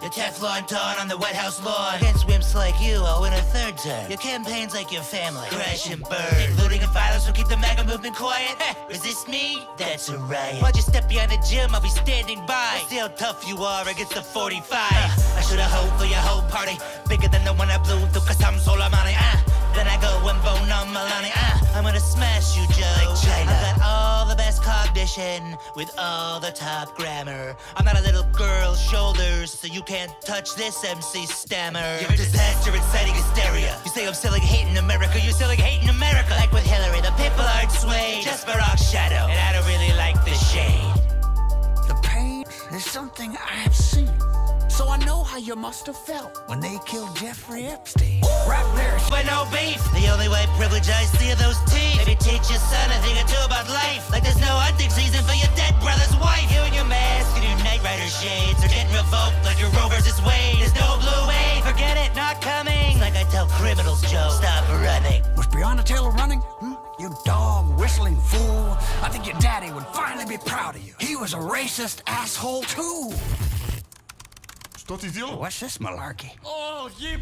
The Teflon Dawn on the White House lawn. Against wimps like you, I'll win a third term. Your campaign's like your family. Crash and burn. Looting and violence will keep the MAGA movement quiet. Resist me? That's a riot. Why'd you step behind the gym? I'll be standing by. See how tough you are against the 45. I should've hoped for your whole party. Bigger than the one I blew through cause I'm Soleimani. Then I go and bone on Milani. I'm gonna smash you, Joe. Like China. I've got all the best cognition with all the top grammar. I'm not a little girl's shoulders, so you can't touch this MC stammer. You're a disaster inciting hysteria. You say I'm selling hate in America, you're selling hate in America. Like with Hillary, the people aren't swayed. Just Barack's shadow, and I don't really like the shade. The pain is something I have seen. So I know how you must have felt when they killed Jeffrey Epstein. Rap lyrics, but no beef. The only white privilege I see are those teeth. Maybe teach your son a thing or two about life. Like there's no hunting season for your dead brother's wife. You and your mask and your Knight Rider shades are getting revoked like your Roe versus Wade. There's no blue wave. Forget it, not coming. Like I tell criminals, Joe, stop running. was Breonna Taylor running? You dog whistling fool. I think your daddy would finally be proud of you. He was a racist asshole too. Tot iets deal? What's this malarkey? Oh, je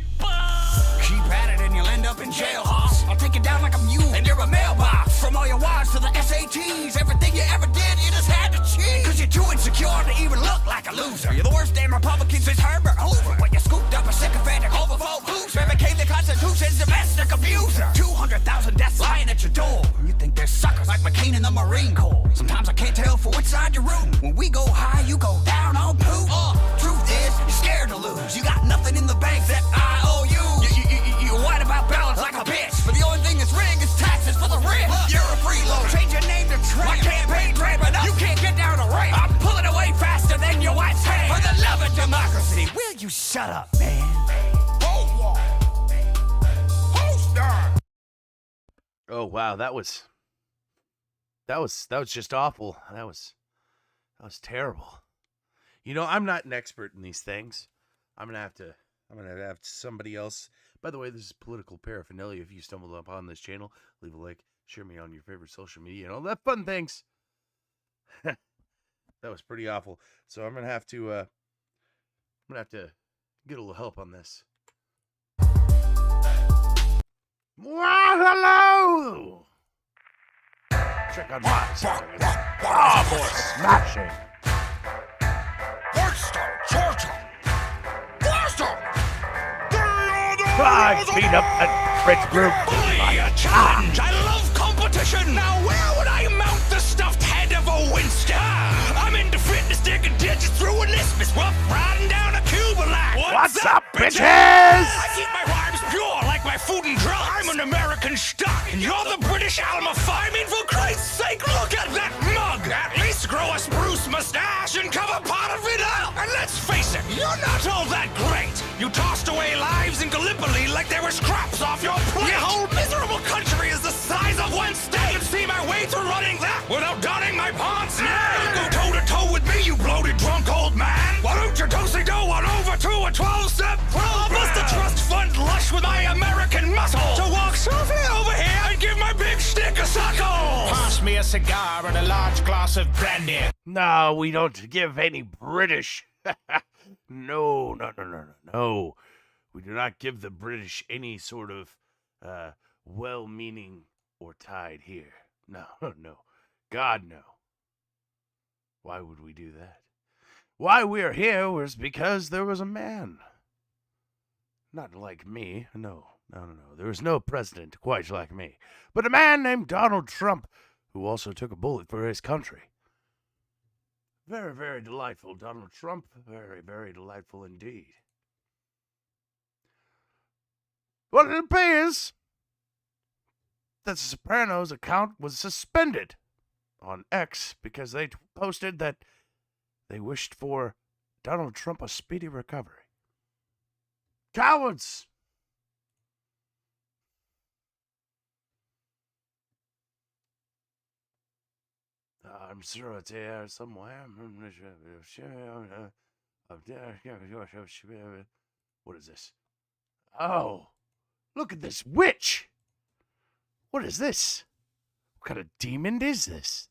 Keep at it and you'll end up in jail, hoss. I'll take you down like a mule and you're a mailbox. From all your wives to the SATs, everything you ever did, you just had to cheat. Cause you're too insecure to even look like a loser. You're the worst damn Republican since Herbert Hoover. When you scooped up a sycophantic homophobe loser, became the Constitution's domestic abuser. 200,000 deaths lying at your door. You think they're suckers like McCain in the Marine Corps. Sometimes I can't tell for which side you're rooting. When we go high, you go down on poop. Truth is, you're scared to lose. You got nothing in the bank that I owe you. You're white about balance like a bitch. But the only thing that's rigged is taxes for the rich. You're a freeloader. Change your name to Trump. My campaign tramping up. You can't get down a rape. I'm pulling away faster than your wife's hand. For the love of democracy, will you shut up, man? Oh wow, that was just awful. That was terrible. You know, I'm not an expert in these things. I'm gonna have somebody else. By the way, this is Political Paraphernalia. If you stumbled upon this channel, leave a like, share me on your favorite social media, and all that fun things. That was pretty awful. So I'm gonna have to get a little help on this. Well, hello. Check out my sound. Oh, boy, smashing. Beat up that Fritz group. Challenge! I love competition! Now where would I mount the stuffed head of a Winston? I'm into fitness, digging digits through an isthmus, rough riding down a Cubalac. What's up, bitches? I keep my rhymes pure like my food and drugs. I'm an American stock, and you're the British Alma. I mean, for Christ's sake, look at that mug! At least grow a spruce mustache and cover part of it up! And let's face it, you're not all that great! You tossed away lives in Gallipoli like they were scraps off your plate! Your whole miserable country is the size of one state! I can see my way through running that without donning my pants! Go toe-to-toe with me, you bloated drunk old man! Why don't you do-si-do on over to a 12-step program? Bust a trust fund lush with my American muscle to walk softly over here and give my big stick a suckle! Pass me a cigar and a large glass of brandy. No, we don't give any British. No. We do not give the British any sort of well-meaning or tide here. No. God, no. Why would we do that? Why we are here was because there was a man. Not like me. No. There was no president quite like me. But a man named Donald Trump who also took a bullet for his country. Very, very delightful, Donald Trump. Very, very delightful indeed. Well, it appears that the Sopranos account was suspended on X because they posted that they wished for Donald Trump a speedy recovery. Cowards! I'm sure it's here somewhere. What is this? Oh, look at this witch! What is this? What kind of demon is this?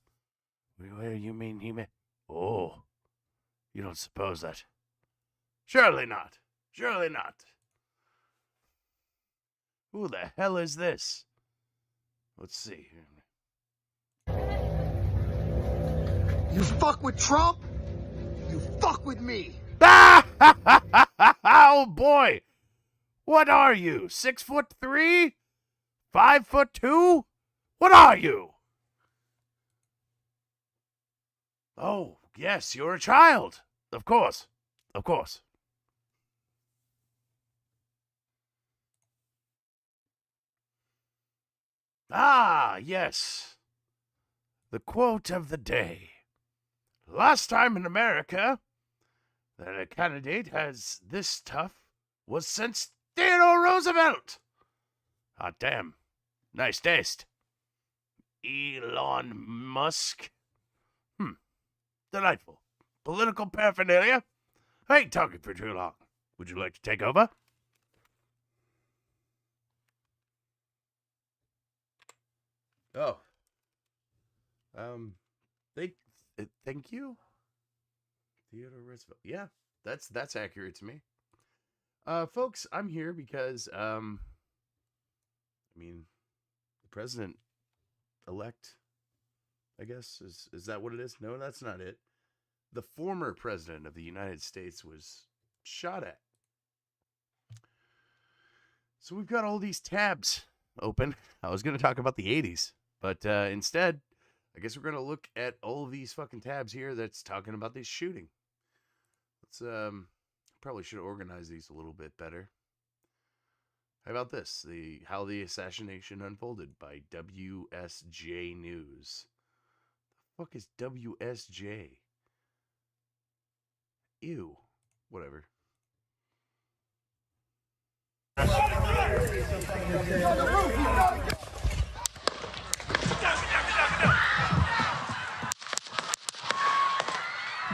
Where you mean he may... Oh, you don't suppose that Surely not. Surely not. Who the hell is this? Let's see here. You fuck with Trump, you fuck with me. Oh boy! What are you? 6'3"? 5'2"? What are you? Oh, yes, you're a child. Of course. Of course. Ah, yes. The quote of the day. Last time in America that a candidate has this tough was since Theodore Roosevelt. Ah, damn. Nice taste. Elon Musk. Delightful. Political paraphernalia. I ain't talking for too long. Would you like to take over? Oh. Thank you. Theodore Roosevelt. Yeah, that's accurate to me. Folks, I'm here because the president-elect, I guess, is that what it is? No, that's not it. The former president of the United States was shot at. So we've got all these tabs open. I was going to talk about the 80s, but instead, I guess we're going to look at all of these fucking tabs here that's talking about this shooting. Let's, probably should organize these a little bit better. How about this? How the assassination unfolded by WSJ News. The fuck is WSJ? Ew. Whatever.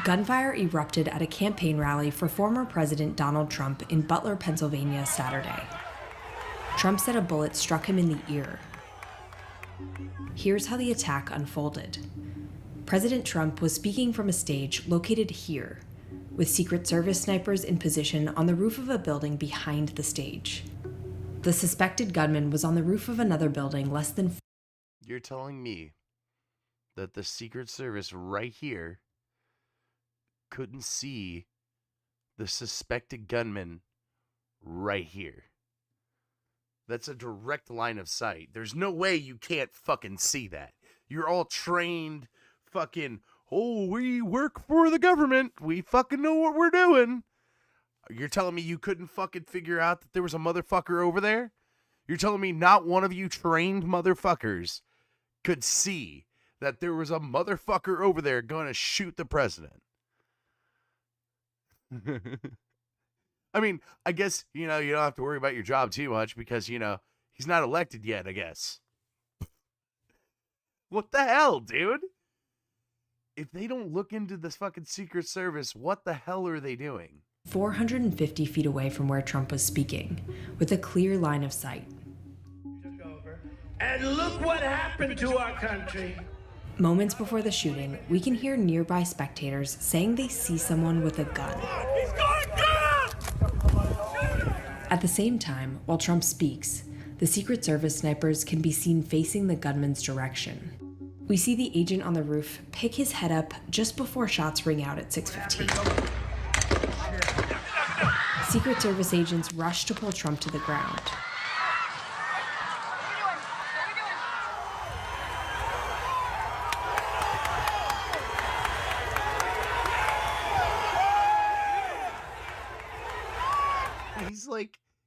Gunfire erupted at a campaign rally for former President Donald Trump in Butler, Pennsylvania, Saturday. Trump said a bullet struck him in the ear. Here's how the attack unfolded. President Trump was speaking from a stage located here, with Secret Service snipers in position on the roof of a building behind the stage. The suspected gunman was on the roof of another building less than... You're telling me that the Secret Service right here couldn't see the suspected gunman right here? That's a direct line of sight. There's no way you can't fucking see that. You're all trained fucking, oh, we work for the government. We fucking know what we're doing. You're telling me you couldn't fucking figure out that there was a motherfucker over there? You're telling me not one of you trained motherfuckers could see that there was a motherfucker over there going to shoot the president? I mean, I guess, you don't have to worry about your job too much because, he's not elected yet, I guess. What the hell, dude? If they don't look into this fucking Secret Service, what the hell are they doing? 450 feet away from where Trump was speaking, with a clear line of sight. And look what happened to our country. Moments before the shooting, we can hear nearby spectators saying they see someone with a gun. He's got a gun! At the same time, while Trump speaks, the Secret Service snipers can be seen facing the gunman's direction. We see the agent on the roof pick his head up just before shots ring out at 6:15. Secret Service agents rush to pull Trump to the ground.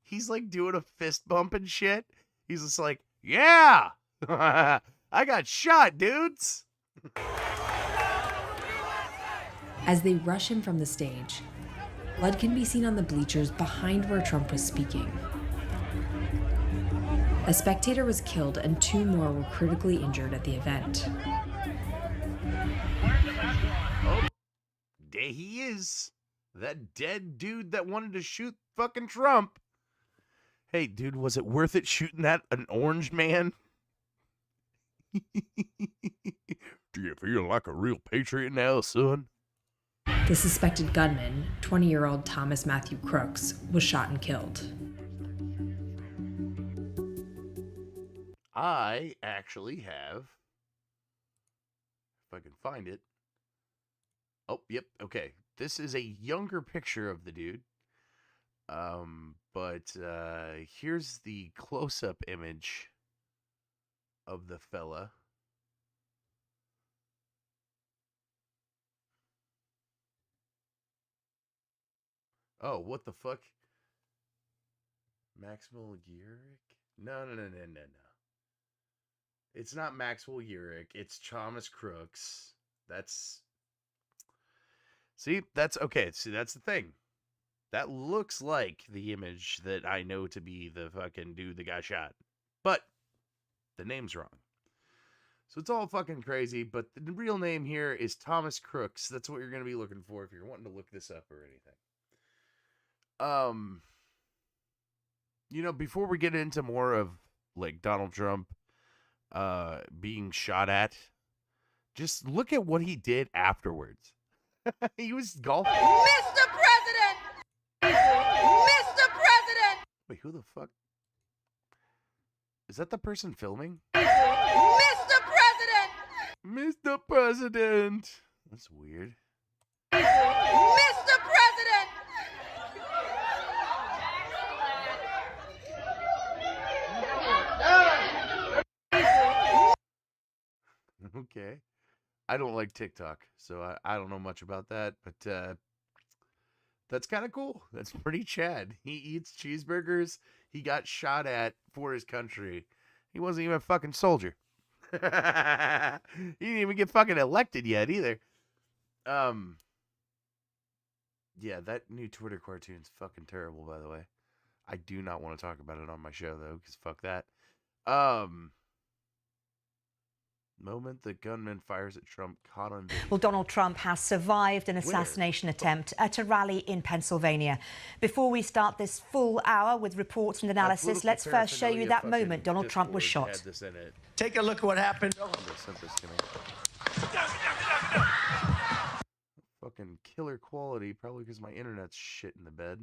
He's like doing a fist bump and shit. He's just like, yeah, I got shot, dudes. As they rush him from the stage, blood can be seen on the bleachers behind where Trump was speaking. A spectator was killed and 2 more were critically injured at the event. Oh, there he is. That dead dude that wanted to shoot fucking Trump. Hey, dude, was it worth it shooting an orange man? Do you feel like a real patriot now, son? The suspected gunman, 20-year-old Thomas Matthew Crooks, was shot and killed. I actually have, if I can find it. Oh, yep, okay. This is a younger picture of the dude. But here's the close-up image of the fella. Oh, what the fuck? Maxwell Urick? No. It's not Maxwell Urick. It's Thomas Crooks. See, that's okay. See, that's the thing. That looks like the image that I know to be the fucking dude that got shot. But the name's wrong. So it's all fucking crazy, but the real name here is Thomas Crooks. That's what you're going to be looking for if you're wanting to look this up or anything. Before we get into more of like Donald Trump being shot at, just look at what he did afterwards. He was golfing. Mr. President! Mr. President! Wait, who the fuck? Is that the person filming? Mr. President! Mr. President! That's weird. Mr. President! Okay. I don't like TikTok, so I don't know much about that, but that's kind of cool. That's pretty Chad. He eats cheeseburgers. He got shot at for his country. He wasn't even a fucking soldier. He didn't even get fucking elected yet either. Yeah, that new Twitter cartoon's fucking terrible, by the way. I do not want to talk about it on my show, though, because fuck that. Moment the gunman fires at Trump, caught on video. Well, Donald Trump has survived an assassination attempt at a rally in Pennsylvania. Before we start this full hour with reports and analysis, let's first show you that moment Donald Trump was shot. Take a look at what happened. Fucking killer quality, probably because my internet's shit in the bed.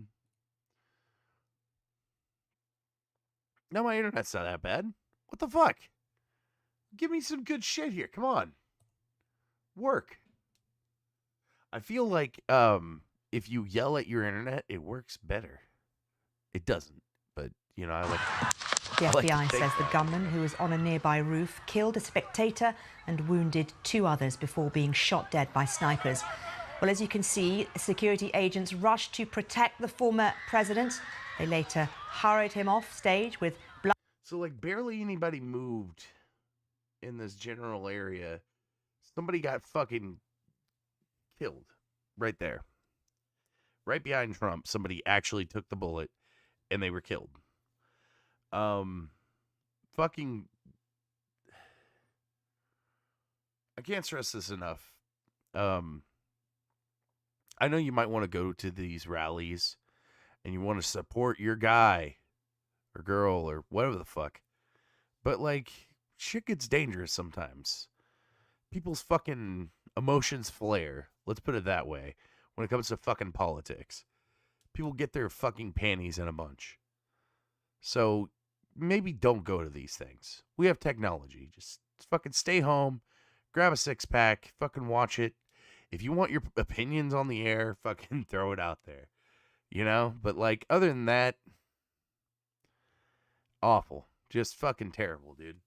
No, my internet's not that bad. What the fuck? Give me some good shit here. Come on. Work. I feel like if you yell at your internet, it works better. It doesn't, but I like. The FBI says the gunman, who was on a nearby roof, killed a spectator and wounded 2 others before being shot dead by snipers. Well, as you can see, security agents rushed to protect the former president. They later hurried him off stage with blood. So, like, barely anybody moved in this general area. Somebody got fucking killed right there. Right behind Trump, somebody actually took the bullet and they were killed. Fucking, I can't stress this enough. I know you might want to go to these rallies and you want to support your guy or girl or whatever the fuck. But like, shit gets dangerous sometimes. People's fucking emotions flare. Let's put it that way. When it comes to fucking politics, people get their fucking panties in a bunch. So maybe don't go to these things. We have technology. Just fucking stay home, grab a 6-pack, fucking watch it. If you want your opinions on the air, fucking throw it out there. But like, other than that, awful. Just fucking terrible, dude.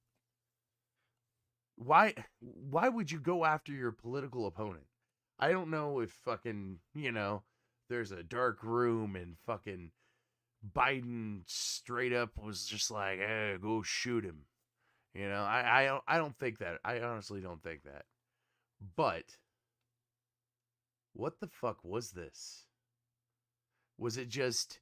Why would you go after your political opponent? I don't know if fucking, there's a dark room and fucking Biden straight up was just like, hey, go shoot him. I don't think that. I honestly don't think that. But what the fuck was this? Was it just,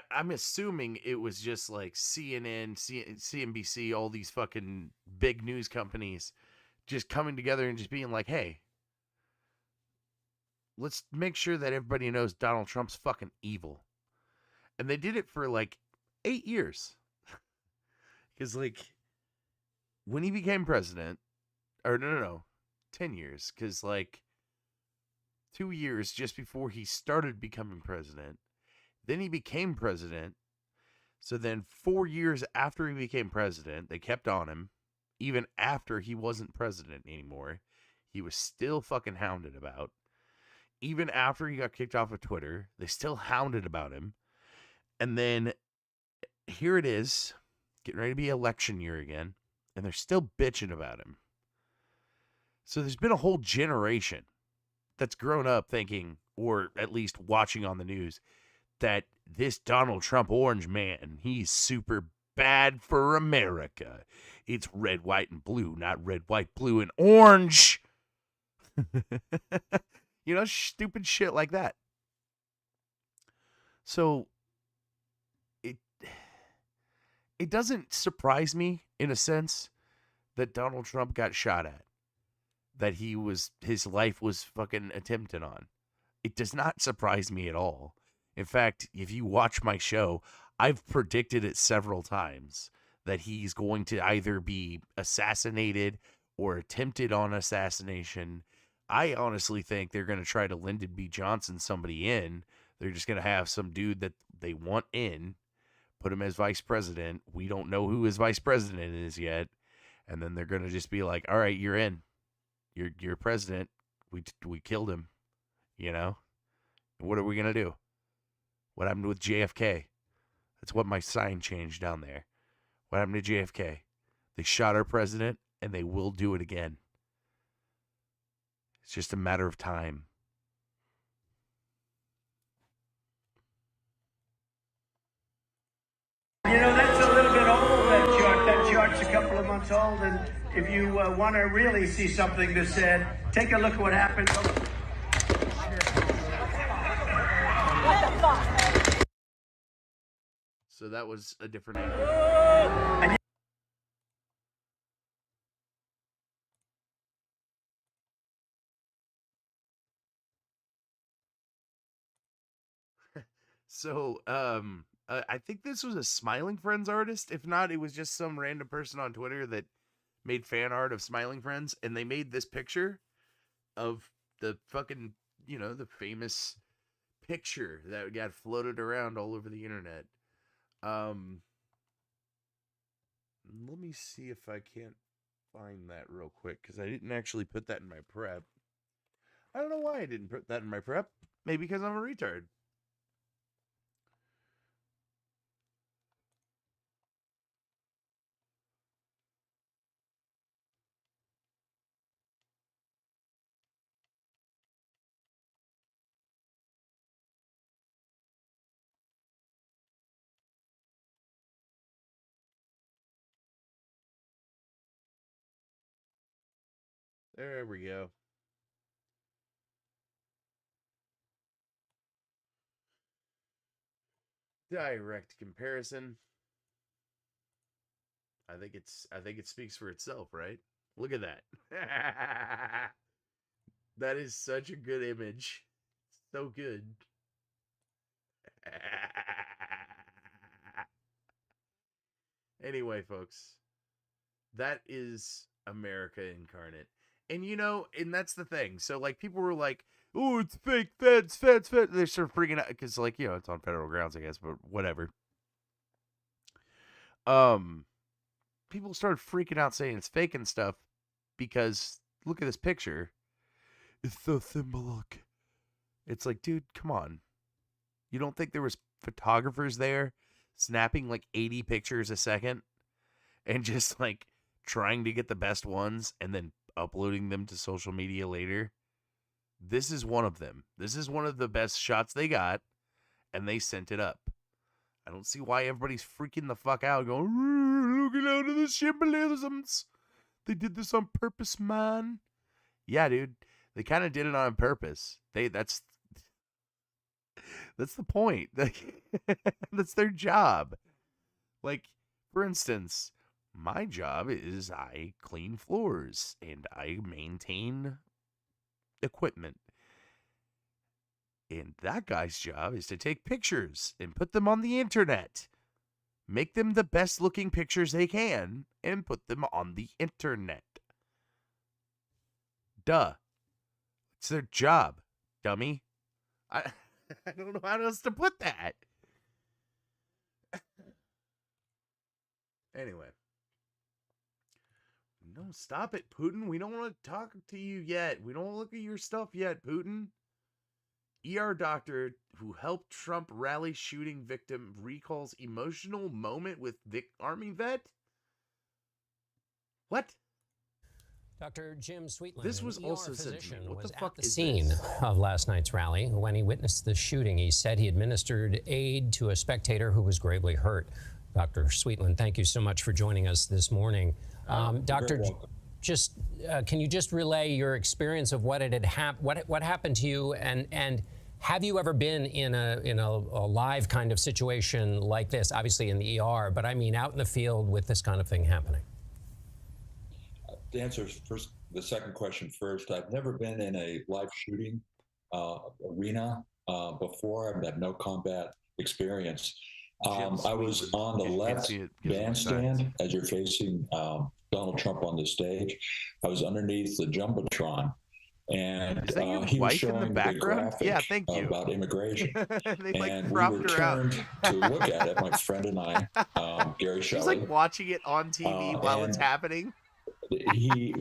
I'm assuming it was just like CNN, CNBC, all these fucking big news companies just coming together and just being like, hey, let's make sure that everybody knows Donald Trump's fucking evil. And they did it for like 8 years. Because like, when he became president, or no, 10 years. Because like, 2 years just before he started becoming president. Then he became president. So then 4 years after he became president, they kept on him. Even after he wasn't president anymore, he was still fucking hounded about. Even after he got kicked off of Twitter, they still hounded about him. And then here it is, getting ready to be election year again, and they're still bitching about him. So there's been a whole generation that's grown up thinking, or at least watching on the news, that this Donald Trump orange man, he's super bad for America. It's red, white, and blue, not red, white, blue, and orange. Stupid shit like that. So it doesn't surprise me, in a sense, that Donald Trump got shot at. That his life was fucking attempted on. It does not surprise me at all. In fact, if you watch my show, I've predicted it several times that he's going to either be assassinated or attempted on assassination. I honestly think they're going to try to Lyndon B. Johnson somebody in. They're just going to have some dude that they want in, put him as vice president. We don't know who his vice president is yet. And then they're going to just be like, all right, you're in. You're president. We killed him. What are we going to do? What happened with JFK? That's what my sign changed down there. What happened to JFK? They shot our president, and they will do it again. It's just a matter of time. That's a little bit old, that chart. That chart's a couple of months old, and if you want to really see something that's said, take a look at what happened. So that was a different angle. So, I think this was a Smiling Friends artist. If not, it was just some random person on Twitter that made fan art of Smiling Friends, and they made this picture of the fucking, the famous picture that got floated around all over the internet. Let me see if I can't find that real quick, because I didn't actually put that in my prep. I don't know why I didn't put that in my prep. Maybe because I'm a retard. There we go. Direct comparison. I think it speaks for itself, right? Look at that. That is such a good image. So good. Anyway, folks, that is America incarnate. And and that's the thing. So like people were like, "Oh, it's fake feds." They're sort of freaking out because it's on federal grounds, I guess, but whatever. People started freaking out saying it's fake and stuff because look at this picture. It's so symbolic. It's like, dude, come on. You don't think there was photographers there snapping like 80 pictures a second and just like trying to get the best ones and then uploading them to social media later? This is one of them. This is one of the best shots they got, and they sent it up. I don't see why everybody's freaking the fuck out going, looking out at the symbolisms. They did this on purpose, man. Yeah, dude. They kind of did it on purpose. That's the point. That's their job. Like, for instance, my job is I clean floors and I maintain equipment. And that guy's job is to take pictures and put them on the internet. Make them the best looking pictures they can and put them on the internet. Duh. It's their job. dummy. I I don't know how else to put that. Anyway. No, stop it, Putin. We don't want to talk to you yet. We don't look at your stuff yet, Putin. ER doctor who helped Trump rally shooting victim recalls emotional moment with Army vet? What? Dr. Jim Sweetland, This was an also ER sent to me. physician, What was the fuck at the is scene this? of last night's rally. When he witnessed the shooting, he said he administered aid to a spectator who was gravely hurt. Dr. Sweetland, thank you so much for joining us this morning. Doctor, can you just relay your experience of what what happened to you, and have you ever been in a live kind of situation like this? Obviously in the ER, but I mean out in the field with this kind of thing happening. To answer first the second question first, I've never been in a live shooting arena before. I've had no combat experience. I was on the left bandstand as you're facing Donald Trump on the stage. I was underneath the Jumbotron, and he was showing the big graphic about immigration. And we were turned to look at it, my friend and I, Gary Shelley. She's like watching it on TV while it's happening. I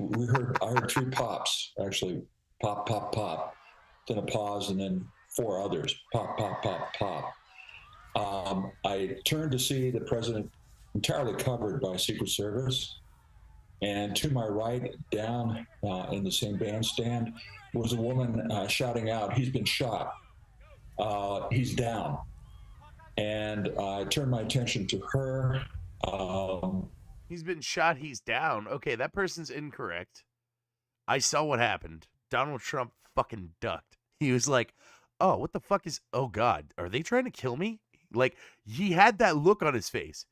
heard 3 pops, actually, pop, pop, pop, then a pause, and then 4 others, pop, pop, pop, pop. I turned to see the president entirely covered by Secret Service, and to my right, down in the same bandstand, was a woman shouting out, "He's been shot. He's down." And I turned my attention to her. He's been shot, he's down. Okay, that person's incorrect. I saw what happened. Donald Trump fucking ducked. He was like, oh, what the fuck is... Oh, God, are they trying to kill me? Like, he had that look on his face.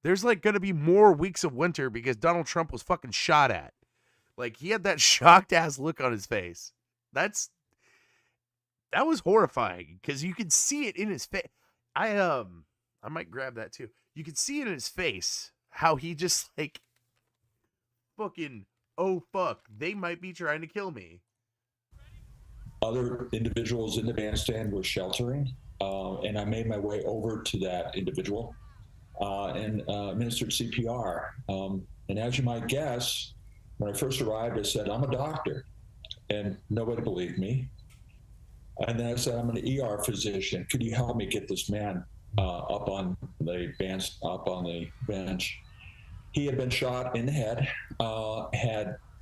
There's, like, going to be more weeks of winter because Donald Trump was fucking shot at. Like, he had that shocked-ass look on his face. That was horrifying because you could see it in his face. I might grab that, too. You could see it in his face. How he just like fucking, oh fuck, they might be trying to kill me. Other individuals in the bandstand were sheltering, and I made my way over to that individual and administered CPR. And as you might guess, when I first arrived, I said, I'm a doctor, and nobody believed me. And then I said, I'm an ER physician. Could you help me get this man up on the bench? He had been shot in the head,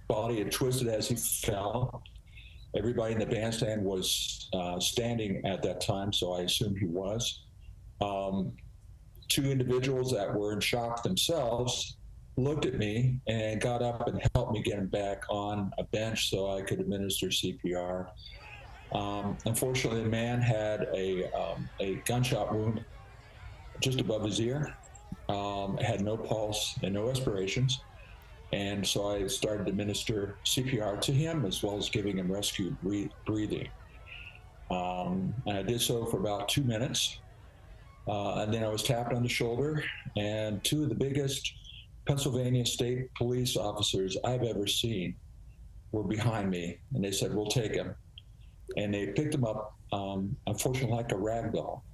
body had twisted as he fell. Everybody in the bandstand was standing at that time, so I assumed he was. 2 individuals that were in shock themselves looked at me and got up and helped me get him back on a bench so I could administer CPR. Unfortunately, the man had a gunshot wound just above his ear. Had no pulse and no respirations. And so I started to administer CPR to him as well as giving him rescue breathing. And I did so for about 2 minutes. And then I was tapped on the shoulder, and 2 of the biggest Pennsylvania State Police officers I've ever seen were behind me, and they said, we'll take him. And they picked him up, unfortunately, like a rag doll,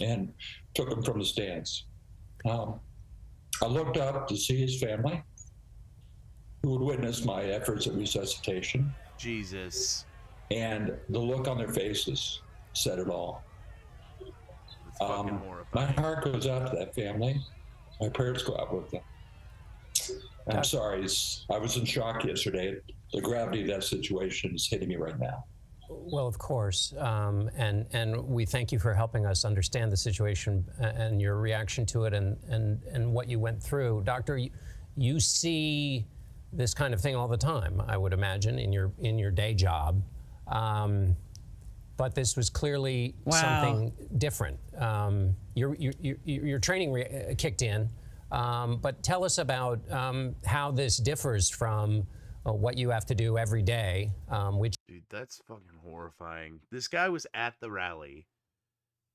and took him from the stands. I looked up to see his family, who had witnessed my efforts at resuscitation. Jesus. And the look on their faces said it all. My heart goes out to that family. My prayers go out with them. I'm sorry, I was in shock yesterday. The gravity of that situation is hitting me right now. Well, of course, and we thank you for helping us understand the situation and your reaction to it and what you went through. Doctor, you see this kind of thing all the time, I would imagine, in your day job. But this was clearly something different. Your training kicked in, but tell us about how this differs from what you have to do every day, which... Dude, that's fucking horrifying. This guy was at the rally,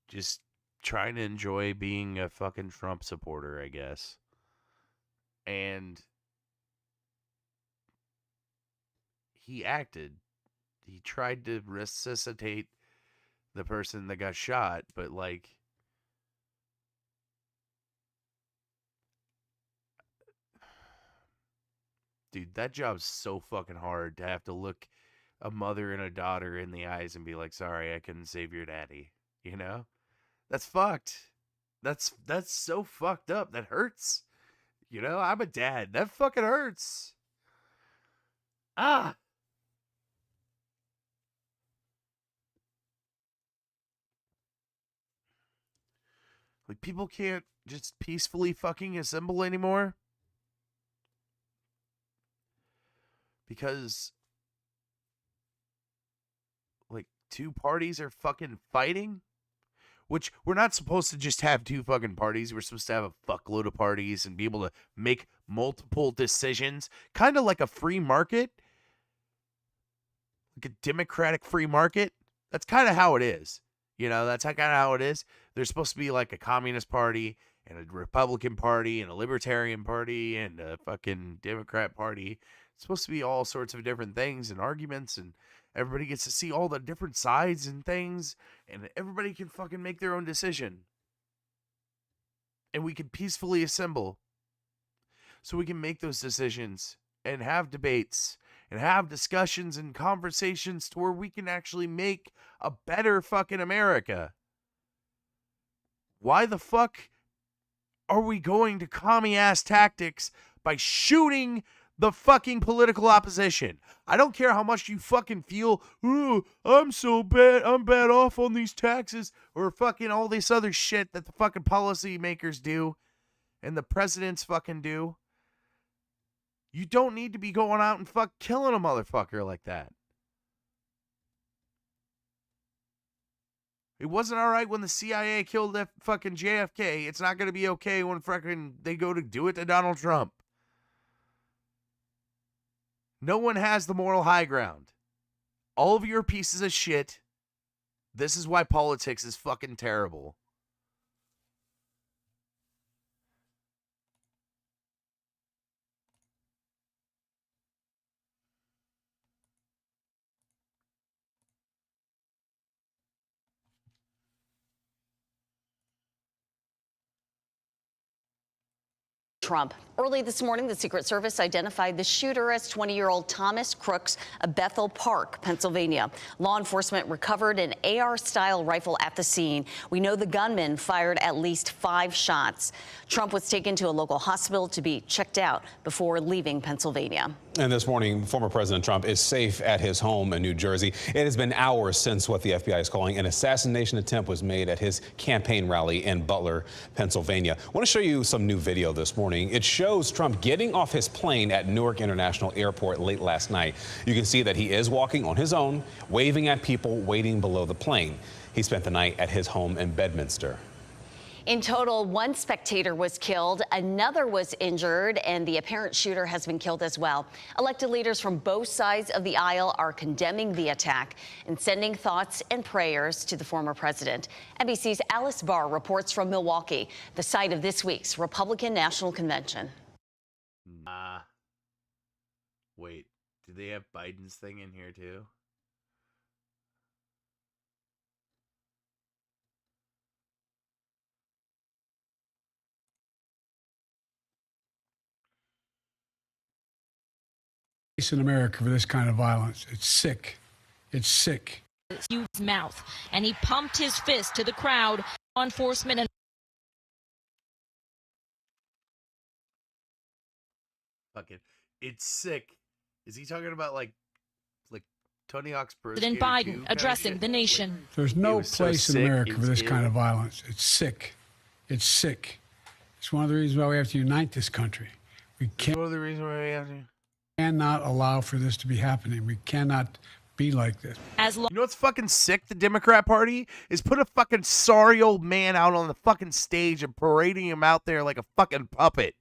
just trying to enjoy being a fucking Trump supporter, I guess. And he he tried to resuscitate the person that got shot, but like, dude, that job's so fucking hard to have to look a mother and a daughter in the eyes and be like, sorry, I couldn't save your daddy. You know? That's fucked. That's so fucked up. That hurts. You know, I'm a dad. That fucking hurts. Ah. Like, people can't just peacefully fucking assemble anymore. Because, like, two parties are fucking fighting. Which, we're not supposed to just have two fucking parties. We're supposed to have a fuckload of parties and be able to make multiple decisions. Kind of like a free market. Like a democratic free market. That's kind of how it is. You know, that's kind of how it is. There's supposed to be like a communist party and a Republican party and a libertarian party and a fucking Democrat party. It's supposed to be all sorts of different things and arguments, and everybody gets to see all the different sides and things, and everybody can fucking make their own decision. And we can peacefully assemble so we can make those decisions and have debates and have discussions and conversations to where we can actually make a better fucking America. Why the fuck are we going to commie-ass tactics by shooting the fucking political opposition? I don't care how much you fucking feel, oh, I'm so bad, I'm bad off on these taxes, or fucking all this other shit that the fucking policy makers do and the presidents fucking do. You don't need to be going out and fuck killing a motherfucker like that. It wasn't all right when the CIA killed that fucking JFK. It's not going to be okay when fucking they go to do it to Donald Trump. No one has the moral high ground. All of you are pieces of shit. This is why politics is fucking terrible. Trump. Early this morning, the Secret Service identified the shooter as 20-year-old Thomas Crooks of Bethel Park, Pennsylvania. Law enforcement recovered an AR-style rifle at the scene. We know the gunman fired at least 5 shots. Trump was taken to a local hospital to be checked out before leaving Pennsylvania. And this morning, former President Trump is safe at his home in New Jersey. It has been hours since what the FBI is calling an assassination attempt was made at his campaign rally in Butler, Pennsylvania. I want to show you some new video this morning. It shows Trump getting off his plane at Newark International Airport late last night. You can see that he is walking on his own, waving at people waiting below the plane. He spent the night at his home in Bedminster. In total, 1 spectator was killed, another was injured, and the apparent shooter has been killed as well. Elected leaders from both sides of the aisle are condemning the attack and sending thoughts and prayers to the former president. NBC's Alice Barr reports from Milwaukee, the site of this week's Republican National Convention. Wait, do they have Biden's thing in here too? In America for this kind of violence. It's sick. It's sick. His mouth, and he pumped his fist to the crowd. Law enforcement and Fucking, it's sick. Is he talking about like Tony Hawk's President Biden addressing the nation? There's no place in America for this kind of violence. It's sick. It's sick. It's one of the reasons why we have to unite this country. We can't. One of the reasons why we have to. Cannot allow for this to be happening. We cannot be like this. You know what's fucking sick? The Democrat Party is put a fucking sorry old man out on the fucking stage and parading him out there like a fucking puppet.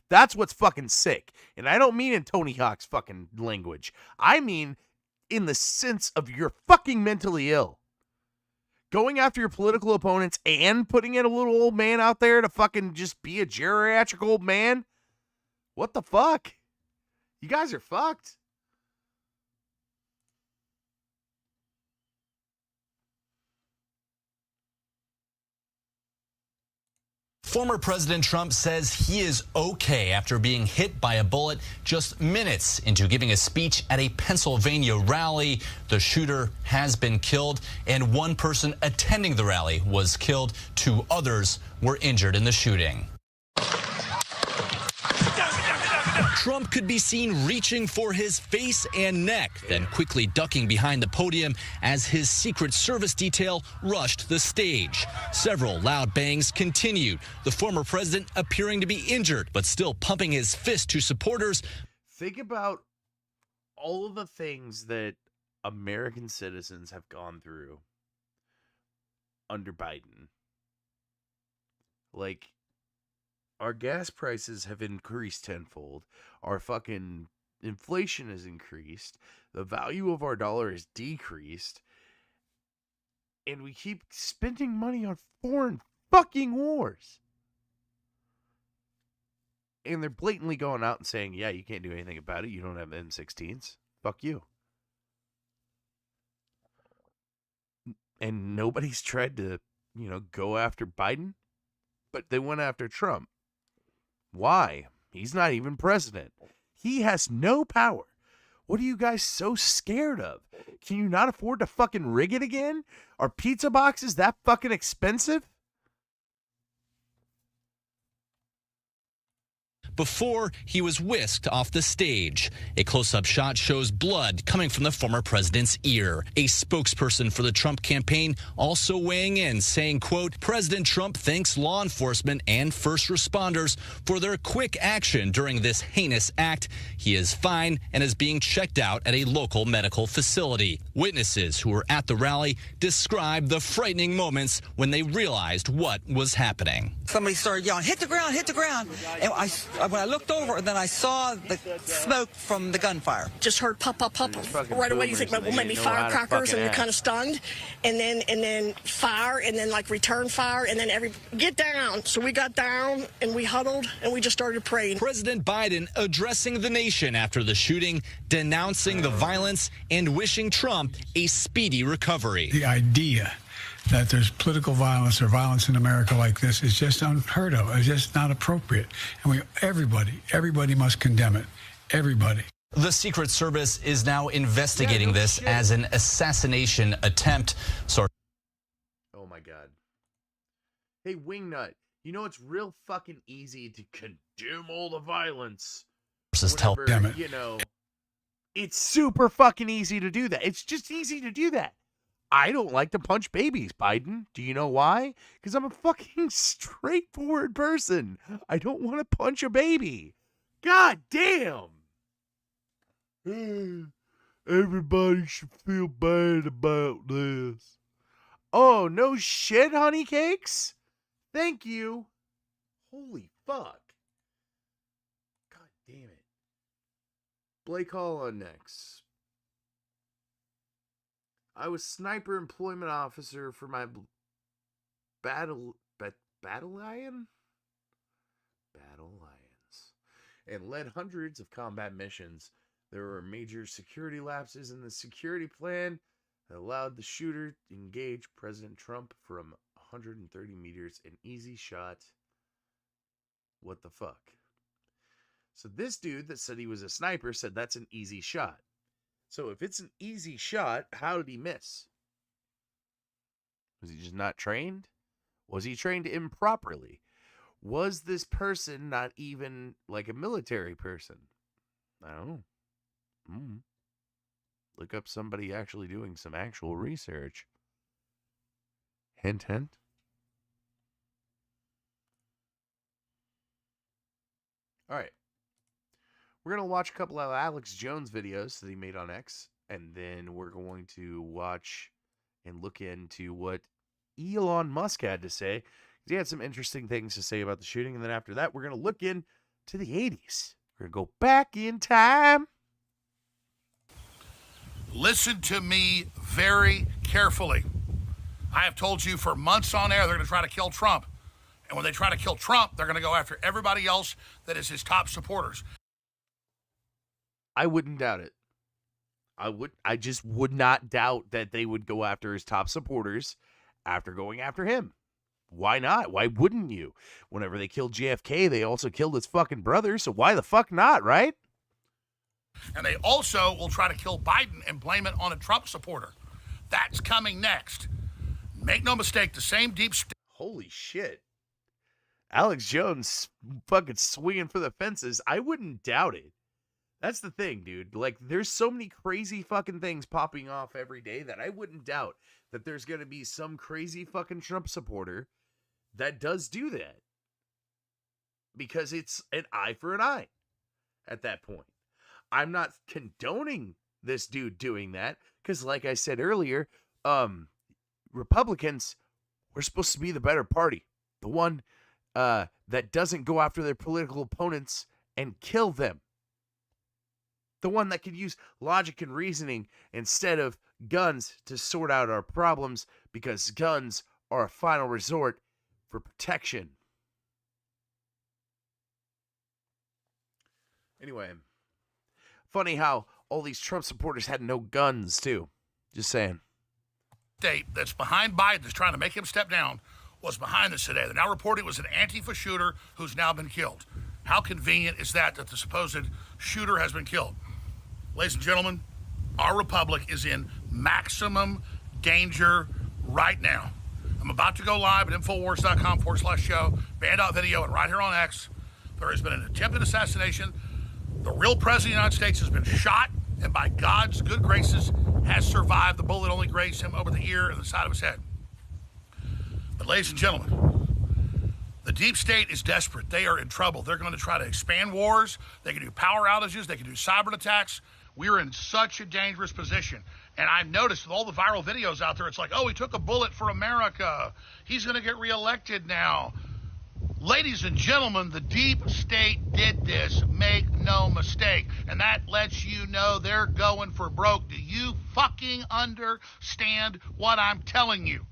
That's what's fucking sick. And I don't mean in Tony Hawk's fucking language. I mean in the sense of you're fucking mentally ill. Going after your political opponents and putting in a little old man out there to fucking just be a geriatric old man? What the fuck? You guys are fucked. Former President Trump says he is okay after being hit by a bullet just minutes into giving a speech at a Pennsylvania rally. The shooter has been killed, and one person attending the rally was killed. 2 others were injured in the shooting. Trump could be seen reaching for his face and neck, then quickly ducking behind the podium as his Secret Service detail rushed the stage. Several loud bangs continued, the former president appearing to be injured, but still pumping his fist to supporters. Think about all of the things that American citizens have gone through under Biden. Like, our gas prices have increased tenfold. Our fucking inflation has increased. The value of our dollar has decreased. And we keep spending money on foreign fucking wars. And they're blatantly going out and saying, yeah, you can't do anything about it. You don't have M16s. Fuck you. And nobody's tried to, go after Biden. But they went after Trump. Why? He's not even president. He has no power. What are you guys so scared of? Can you not afford to fucking rig it again? Are pizza boxes that fucking expensive? Before he was whisked off the stage. A close-up shot shows blood coming from the former president's ear. A spokesperson for the Trump campaign also weighing in, saying, quote, President Trump thanks law enforcement and first responders for their quick action during this heinous act. He is fine and is being checked out at a local medical facility. Witnesses who were at the rally described the frightening moments when they realized what was happening. Somebody started yelling, hit the ground, hit the ground. And when I looked over, and then I saw the smoke from the gunfire. Just heard pop, pop, pop. Right away, you think, well, maybe firecrackers, and you're kind of stunned. And then fire, and then like return fire, and then get down. So we got down, and we huddled, and we just started praying. President Biden addressing the nation after the shooting, denouncing the violence, and wishing Trump a speedy recovery. The idea that there's political violence or violence in America like this is just unheard of. It's just not appropriate. And everybody must condemn it. Everybody. The Secret Service is now investigating this as an assassination attempt. Oh my God. Hey, Wingnut, it's real fucking easy to condemn all the violence. It's super fucking easy to do that. It's just easy to do that. I don't like to punch babies, Biden. Do you know why? Because I'm a fucking straightforward person. I don't want to punch a baby. God damn. Everybody should feel bad about this. Oh, no shit, honey cakes? Thank you. Holy fuck. God damn it. Blake Hall on next. I was sniper employment officer for my battalion, and led hundreds of combat missions. There were major security lapses in the security plan that allowed the shooter to engage President Trump from 130 meters, an easy shot. What the fuck? So this dude that said he was a sniper said that's an easy shot. So if it's an easy shot, how did he miss? Was he just not trained? Was he trained improperly? Was this person not even like a military person? I don't know. Look up somebody actually doing some actual research. Hint, hint. All right. We're going to watch a couple of Alex Jones videos that he made on X, and then we're going to watch and look into what Elon Musk had to say. He had some interesting things to say about the shooting, and then after that, we're going to look into the 80s. We're going to go back in time. Listen to me very carefully. I have told you for months on air they're going to try to kill Trump. And when they try to kill Trump, they're going to go after everybody else that is his top supporters. I wouldn't doubt it. I just would not doubt that they would go after his top supporters after going after him. why not? Why wouldn't you? Whenever they killed JFK, they also killed his fucking brother, so why the fuck not, right? And they also will try to kill Biden and blame it on a Trump supporter. That's coming next. Make no mistake, the same deep state. Holy shit. Alex Jones fucking swinging for the fences. I wouldn't doubt it. That's the thing, dude. Like, there's so many crazy fucking things popping off every day that I wouldn't doubt that there's going to be some crazy fucking Trump supporter that does do that. Because it's an eye for an eye at that point. I'm not condoning this dude doing that because, like I said earlier, Republicans were supposed to be the better party. The one that doesn't go after their political opponents and kill them. The one that could use logic and reasoning instead of guns to sort out our problems, because guns are a final resort for protection. Anyway, funny how all these Trump supporters had no guns, too. Just saying. State that's behind Biden, that's trying to make him step down, was behind this today. They're now reporting it was an Antifa shooter who's now been killed. How convenient is that the supposed shooter has been killed? Ladies and gentlemen, our republic is in maximum danger right now. I'm about to go live at Infowars.com/show, banned.video, and right here on X. There has been an attempted assassination. The real president of the United States has been shot, and by God's good graces has survived. The bullet only grazed him over the ear and the side of his head. But ladies and gentlemen, the deep state is desperate. They are in trouble. They're going to try to expand wars. They can do power outages. They can do cyber attacks. We're in such a dangerous position. And I've noticed with all the viral videos out there, it's like, oh, he took a bullet for America. He's going to get reelected now. Ladies and gentlemen, the deep state did this. Make no mistake. And that lets you know they're going for broke. Do you fucking understand what I'm telling you?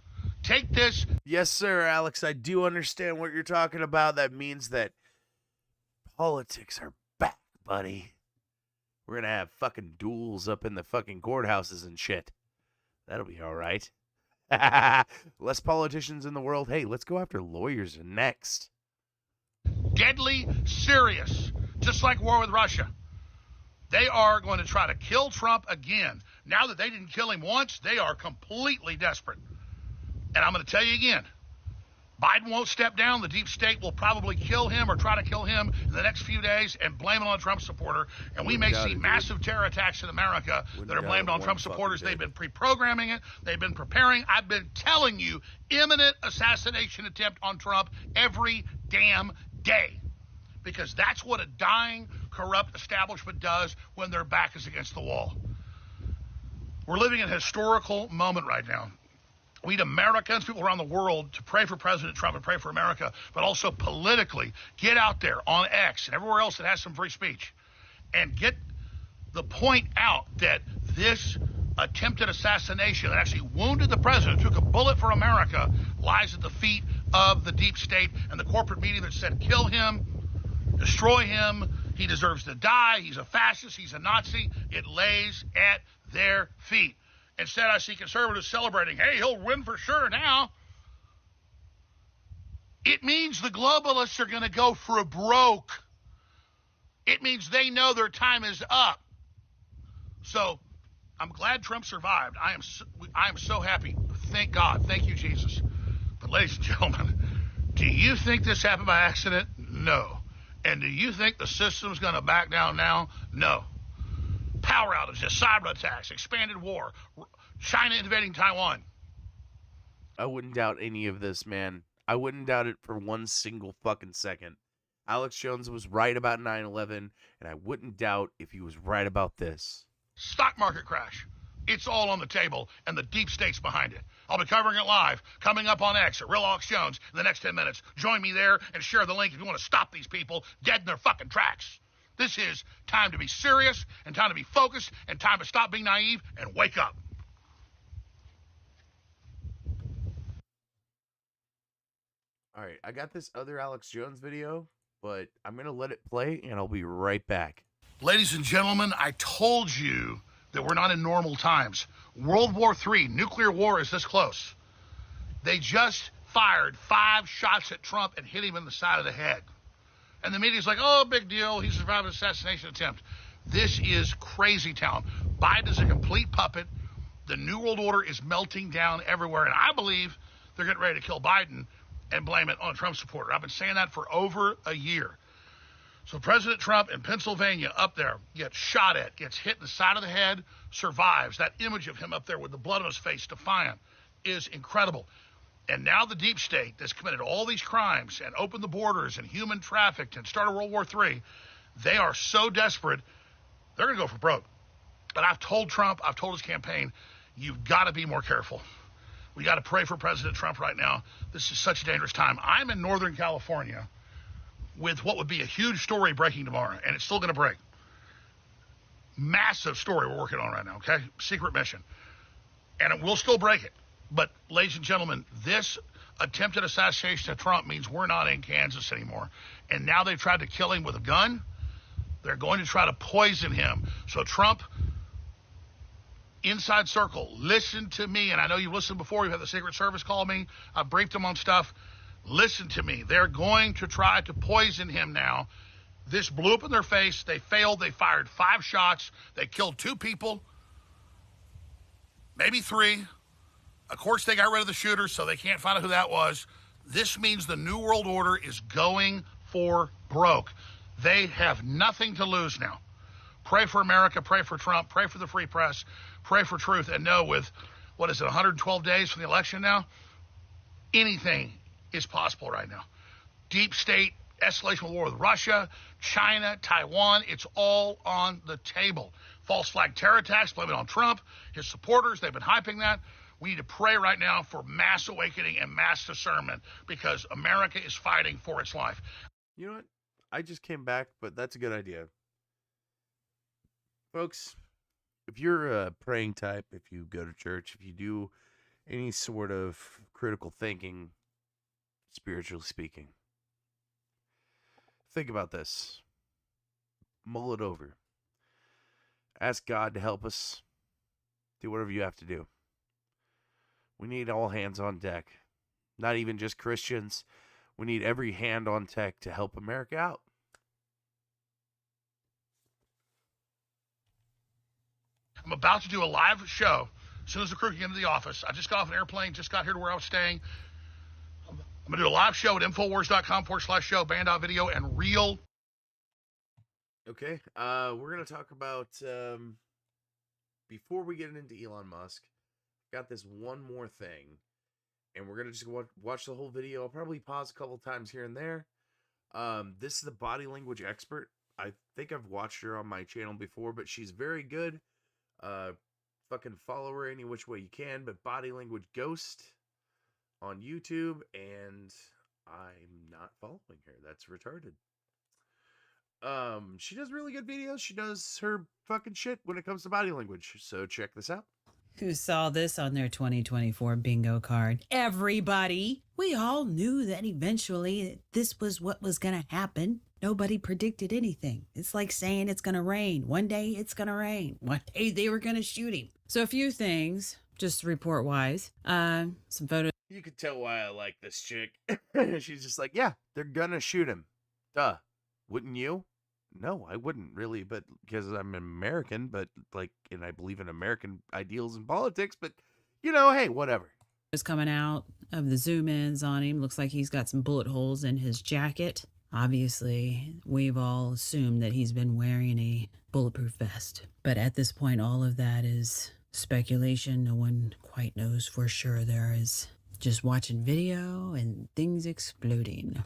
Take this. Yes, sir, Alex. I do understand what you're talking about. That means that politics are back, buddy. We're going to have fucking duels up in the fucking courthouses and shit. That'll be all right. Less politicians in the world. Hey, let's go after lawyers next. Deadly serious, just like war with Russia. They are going to try to kill Trump again. Now that they didn't kill him once, they are completely desperate. And I'm going to tell you again, Biden won't step down. The deep state will probably kill him or try to kill him in the next few days and blame it on a Trump supporter. And we may see massive terror attacks in America that are blamed on Trump supporters. They've been pre-programming it. They've been preparing. I've been telling you, imminent assassination attempt on Trump every damn day. Because that's what a dying, corrupt establishment does when their back is against the wall. We're living in a historical moment right now. We need Americans, people around the world, to pray for President Trump and pray for America, but also politically get out there on X and everywhere else that has some free speech and get the point out that this attempted assassination that actually wounded the president, took a bullet for America, lies at the feet of the deep state and the corporate media that said kill him, destroy him, he deserves to die, he's a fascist, he's a Nazi. It lays at their feet. Instead, I see conservatives celebrating, hey, he'll win for sure now. It means the globalists are going to go for a broke. It means they know their time is up. So I'm glad Trump survived. I am so happy. Thank God. Thank you, Jesus. But ladies and gentlemen, do you think this happened by accident? No. And do you think the system's going to back down now? No. Power outages, cyber attacks, expanded war, China invading Taiwan. I wouldn't doubt any of this, man. I wouldn't doubt it for one single fucking second. Alex Jones was right about 9/11, and I wouldn't doubt if he was right about this. Stock market crash. It's all on the table, and the deep state's behind it. I'll be covering it live, coming up on X at Real Alex Jones in the next 10 minutes. Join me there and share the link if you want to stop these people dead in their fucking tracks. This is time to be serious and time to be focused and time to stop being naive and wake up. All right, I got this other Alex Jones video, but I'm going to let it play, and I'll be right back. Ladies and gentlemen, I told you that we're not in normal times. World War III, nuclear war is this close. They just fired 5 shots at Trump and hit him in the side of the head. And the media's like, oh, big deal. He survived an assassination attempt. This is crazy town. Biden is a complete puppet. The New World Order is melting down everywhere. And I believe they're getting ready to kill Biden and blame it on a Trump supporter. I've been saying that for over a year. So President Trump in Pennsylvania up there gets shot at, gets hit in the side of the head, survives. That image of him up there with the blood on his face, defiant, is incredible. And now the deep state that's committed all these crimes and opened the borders and human trafficked and started World War III, they are so desperate, they're going to go for broke. But I've told Trump, I've told his campaign, you've got to be more careful. We got to pray for President Trump right now. This is such a dangerous time. I'm in Northern California with what would be a huge story breaking tomorrow, and it's still going to break. Massive story we're working on right now, okay? Secret mission. And it will still break it. But, ladies and gentlemen, this attempted assassination of Trump means we're not in Kansas anymore. And now they've tried to kill him with a gun. They're going to try to poison him. So Trump, inside circle, listen to me. And I know you've listened before. You've had the Secret Service call me. I've briefed them on stuff. Listen to me. They're going to try to poison him now. This blew up in their face. They failed. They fired 5 shots. They killed 2 people, maybe 3. Of course, they got rid of the shooter, so they can't find out who that was. This means the New World Order is going for broke. They have nothing to lose now. Pray for America, pray for Trump, pray for the free press, pray for truth, and know with, 112 days from the election now, anything is possible right now. Deep state, escalation war with Russia, China, Taiwan, it's all on the table. False flag terror attacks, blame it on Trump, his supporters, they've been hyping that. We need to pray right now for mass awakening and mass discernment because America is fighting for its life. You know what? I just came back, but that's a good idea. Folks, if you're a praying type, if you go to church, if you do any sort of critical thinking, spiritually speaking, think about this. Mull it over. Ask God to help us. Do whatever you have to do. We need all hands on deck. Not even just Christians. We need every hand on deck to help America out. I'm about to do a live show as soon as the crew can get into the office. I just got off an airplane, just got here to where I was staying. I'm going to do a live show at Infowars.com/show, band.video, and real. Okay, we're going to talk about, before we get into Elon Musk, got this one more thing, and we're going to just watch the whole video. I'll probably pause a couple times here and there. This is the body language expert. I think I've watched her on my channel before, but she's very good. Fucking follow her any which way you can, but Body Language Ghost on YouTube, and I'm not following her. That's retarded. She does really good videos. She does her fucking shit when it comes to body language. So check this out. Who saw this on their 2024 bingo card? Everybody. We all knew that eventually this was what was going to happen. Nobody predicted anything. It's like saying it's going to rain. One day it's going to rain. One day they were going to shoot him. So a few things, just report-wise. Some photos. You could tell why I like this chick. She's just like, yeah, they're going to shoot him. Duh. Wouldn't you? No, I wouldn't really, but because I'm American, but like, and I believe in American ideals and politics, but you know, hey, whatever. Is coming out of the zoom ins on him. Looks like he's got some bullet holes in his jacket. Obviously, we've all assumed that he's been wearing a bulletproof vest. But at this point, all of that is speculation. No one quite knows for sure. There is just watching video and things exploding.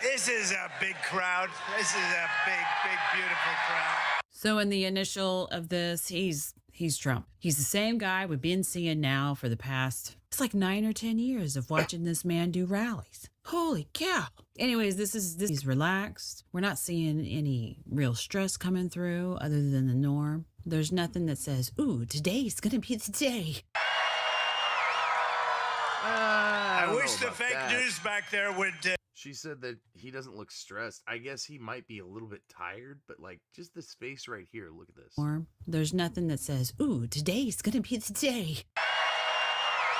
This is a big crowd. This is a big, beautiful crowd. So in the initial of this, he's Trump. He's the same guy we've been seeing now for the past, it's like 9 or 10 years of watching this man do rallies. Holy cow. Anyways, he's relaxed. We're not seeing any real stress coming through other than the norm. There's nothing that says, ooh, today's gonna be the day. I wish the fake news back there would. She said that he doesn't look stressed. I guess he might be a little bit tired, but like just this face right here. Look at this. There's nothing that says, ooh, today's gonna be the day.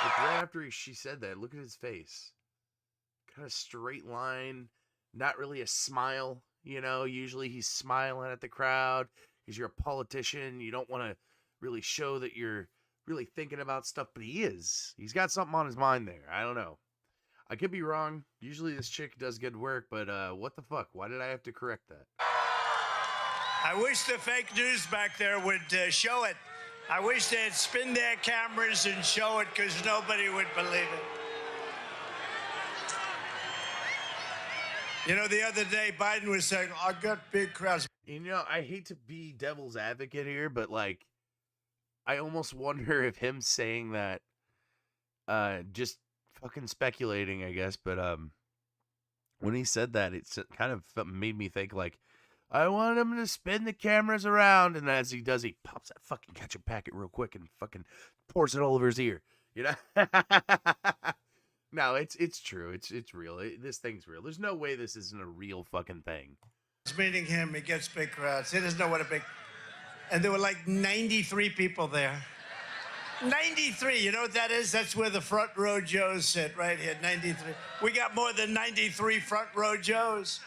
Like right after she said that, look at his face. Kind of straight line, not really a smile. You know, usually he's smiling at the crowd because you're a politician. You don't want to really show that you're really thinking about stuff, but he is. He's got something on his mind there. I don't know. I could be wrong. Usually this chick does good work, but what the fuck? Why did I have to correct that? I wish the fake news back there would show it. I wish they'd spin their cameras and show it because nobody would believe it. You know, the other day, Biden was saying, I got big crowds. You know, I hate to be devil's advocate here, but like, I almost wonder if him saying that, just fucking speculating, I guess, but when he said that, it kind of made me think like, I want him to spin the cameras around, and as he does, he pops that fucking ketchup packet real quick and fucking pours it all over his ear, you know? No, it's true. It's real. This thing's real. There's no way this isn't a real fucking thing. Meeting him, he gets big crowds. He doesn't know what a big... And there were like 93 people there. 93, you know what that is? That's where the front row Joes sit, right here, 93. We got more than 93 front row Joes.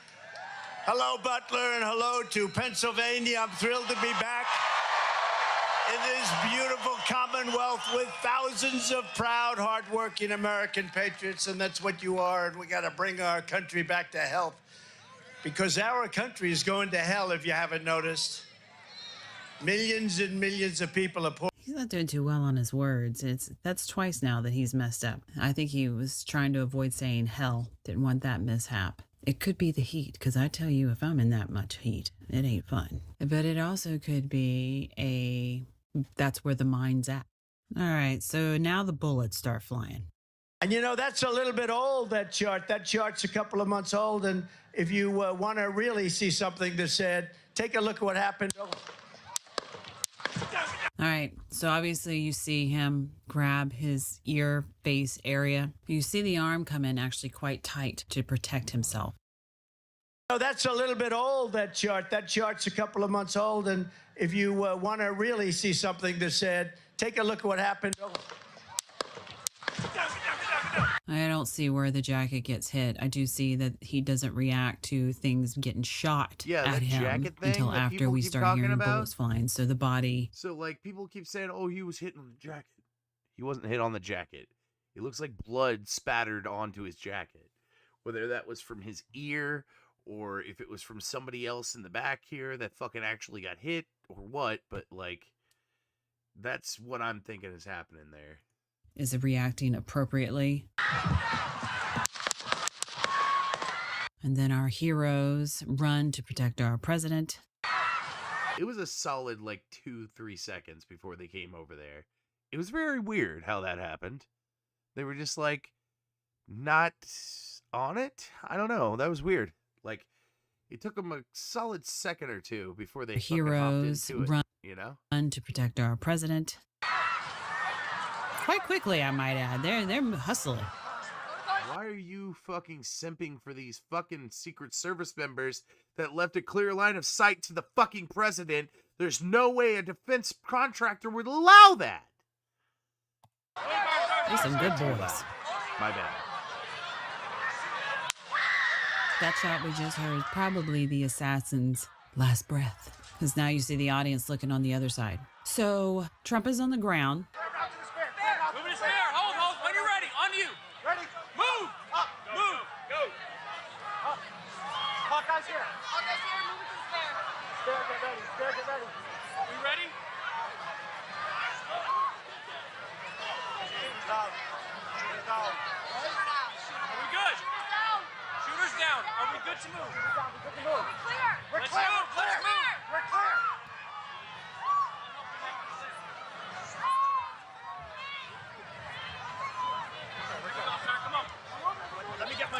Hello, Butler, and hello to Pennsylvania. I'm thrilled to be back in this beautiful Commonwealth with thousands of proud, hardworking American patriots, and that's what you are, and we got to bring our country back to health, because our country is going to hell, if you haven't noticed. Millions and millions of people are poor. He's not doing too well on his words. That's twice now that he's messed up. I think he was trying to avoid saying hell. Didn't want that mishap. It could be the heat, because I tell you, if I'm in that much heat, it ain't fun. But it also could be that's where the mind's at. All right, so now the bullets start flying. And you know, that's a little bit old, that chart. That chart's a couple of months old, and if you want to really see something that's said, take a look at what happened. All right, so obviously you see him grab his ear, face area. You see the arm come in actually quite tight to protect himself. No, that's a little bit old, that chart. That chart's a couple of months old, and if you want to really see something that's said, take a look at what happened. I don't see where the jacket gets hit. I do see that he doesn't react to things getting shot at him until after we start hearing bullets flying. So the body... So, like, people keep saying, oh, he was hit on the jacket. He wasn't hit on the jacket. It looks like blood spattered onto his jacket. Whether that was from his ear or if it was from somebody else in the back here that fucking actually got hit or what. But, like, that's what I'm thinking is happening there. Is it reacting appropriately? And then our heroes run to protect our president. It was a solid, like, 2-3 seconds before they came over there. It was very weird how that happened. They were just, like, not on it? I don't know. That was weird. Like, it took them a solid second or two before they heroes fucking hopped into it, you know? Run to protect our president. Quite quickly, I might add. They're hustling. Why are you fucking simping for these fucking Secret Service members that left a clear line of sight to the fucking president? There's no way a defense contractor would allow that. They're some good boys. My bad. That shot we just heard, probably the assassin's last breath. Because now you see the audience looking on the other side. So Trump is on the ground.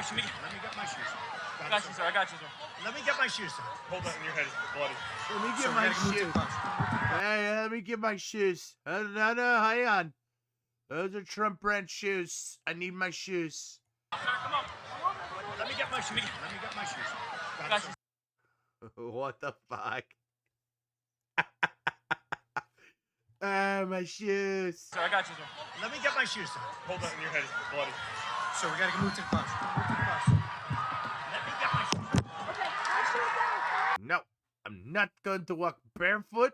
shoes. Let me get my shoes. I got you, sir. I got you, sir. Let me get my shoes. Hold that in your head. It's bloody. Let me get So we my gotta move to shoes. the car. Hey, let me get my shoes. No, hang on. Those are Trump brand shoes. I need my shoes. Sir, come on. Let me get my shoes. Let me get my shoes. I got you. What the fuck? My shoes. Sir, I got you, sir. Let me get my shoes. Hold that in your head. It's bloody. So we gotta move to the car. Move to the car. Let me get my shoes. No, I'm not going to walk barefoot.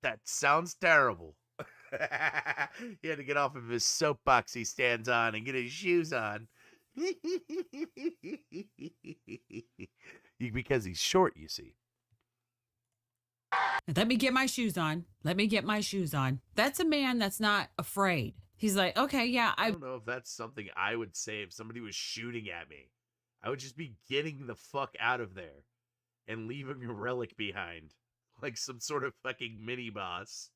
That sounds terrible. He had to get off of his soapbox he stands on and get his shoes on. Because he's short, you see. Let me get my shoes on. Let me get my shoes on. That's a man that's not afraid. He's like, okay, yeah, I don't know if that's something I would say if somebody was shooting at me. I would just be getting the fuck out of there and leaving a relic behind. Like some sort of fucking mini boss.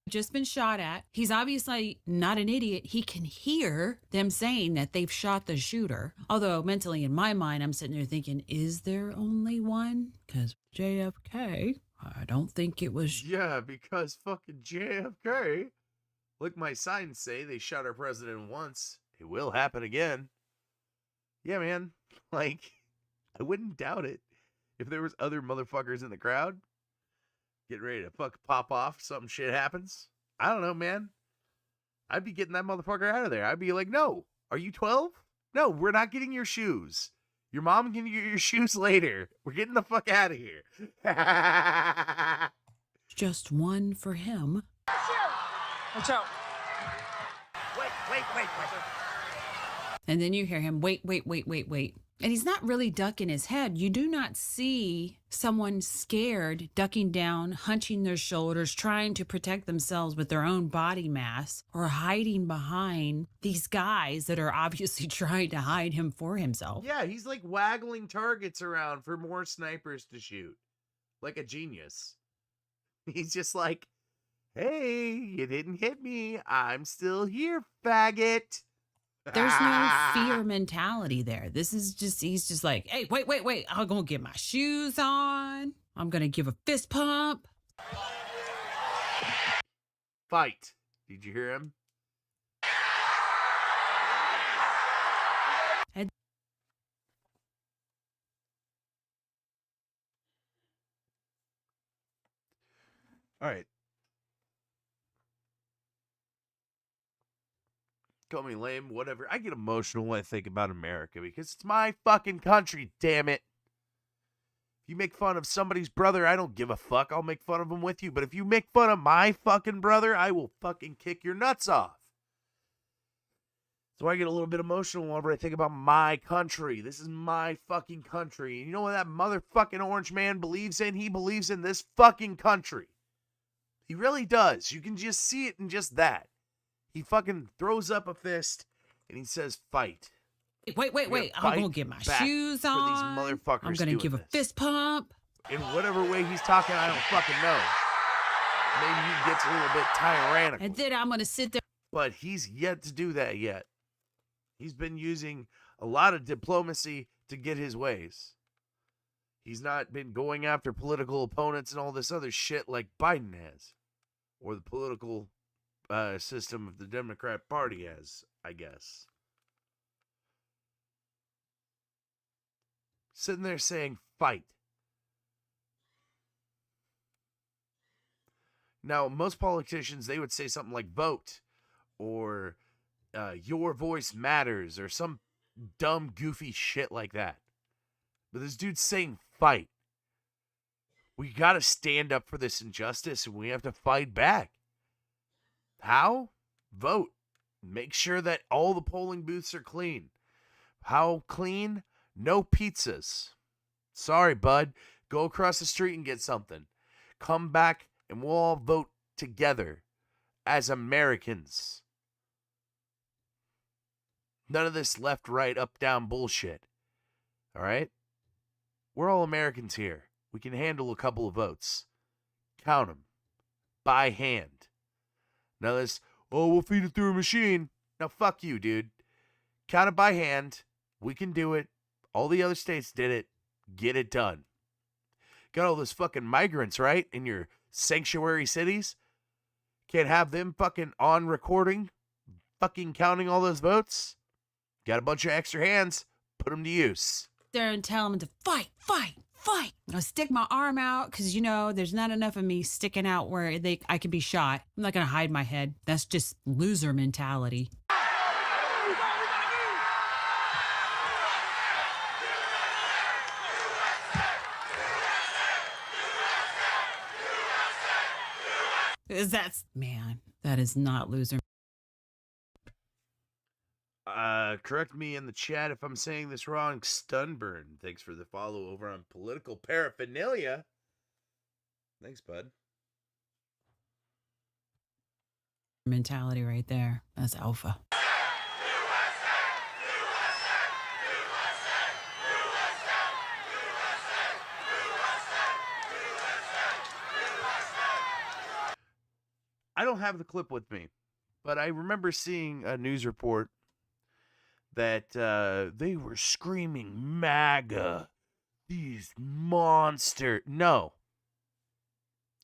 just been shot at. He's obviously not an idiot. He can hear them saying that they've shot the shooter. Although mentally in my mind, I'm sitting there thinking, is there only one? Because JFK, I don't think it was. Yeah, because fucking JFK. Like my signs say, they shot our president once. It will happen again. Yeah, man. Like, I wouldn't doubt it. If there was other motherfuckers in the crowd, getting ready to fuck pop off, some shit happens. I don't know, man. I'd be getting that motherfucker out of there. I'd be like, no, are you 12? No, we're not getting your shoes. Your mom can get your shoes later. We're getting the fuck out of here. Just one for him. Watch out. Wait. And then you hear him, wait. And he's not really ducking his head. You do not see someone scared, ducking down, hunching their shoulders, trying to protect themselves with their own body mass, or hiding behind these guys that are obviously trying to hide him for himself. Yeah, he's like waggling targets around for more snipers to shoot. Like a genius. He's just like, hey, you didn't hit me. I'm still here, faggot. There's no fear mentality there. This is just, he's just like, hey, wait. I'm going to get my shoes on. I'm going to give a fist pump. Fight. Did you hear him? And all right. Call me lame, whatever. I get emotional when I think about America because it's my fucking country, damn it. If you make fun of somebody's brother, I don't give a fuck. I'll make fun of him with you. But if you make fun of my fucking brother, I will fucking kick your nuts off. So I get a little bit emotional whenever I think about my country. This is my fucking country. And you know what that motherfucking orange man believes in? He believes in this fucking country. He really does. You can just see it in just that. He fucking throws up a fist and he says, fight. Wait. I'm going to get my shoes on. These motherfuckers I'm going to give a fist pump. In whatever way he's talking, I don't fucking know. Maybe he gets a little bit tyrannical. And then I'm going to sit there. But he's yet to do that yet. He's been using a lot of diplomacy to get his ways. He's not been going after political opponents and all this other shit like Biden has. Or the political system of the Democrat Party has, I guess. Sitting there saying, fight. Now, most politicians, they would say something like vote or your voice matters or some dumb, goofy shit like that. But this dude's saying fight. We got to stand up for this injustice and we have to fight back. How? Vote. Make sure that all the polling booths are clean. How clean? No pizzas. Sorry, bud. Go across the street and get something. Come back and we'll all vote together as Americans. None of this left, right, up, down bullshit. All right? We're all Americans here. We can handle a couple of votes. Count them. By hand. Now this, we'll feed it through a machine. Now fuck you, dude. Count it by hand. We can do it. All the other states did it. Get it done. Got all those fucking migrants, right? In your sanctuary cities. Can't have them fucking on recording, fucking counting all those votes. Got a bunch of extra hands. Put them to use. There and tell them to fight, fight, fight. I'll stick my arm out because, there's not enough of me sticking out where I can be shot. I'm not going to hide my head. That's just loser mentality. That is not loser. Correct me in the chat if I'm saying this wrong. Stunburn, thanks for the follow over on Political Paraphernalia. Thanks, bud. Mentality right there. That's alpha. I don't have the clip with me, but I remember seeing a news report that they were screaming MAGA, these monster. No.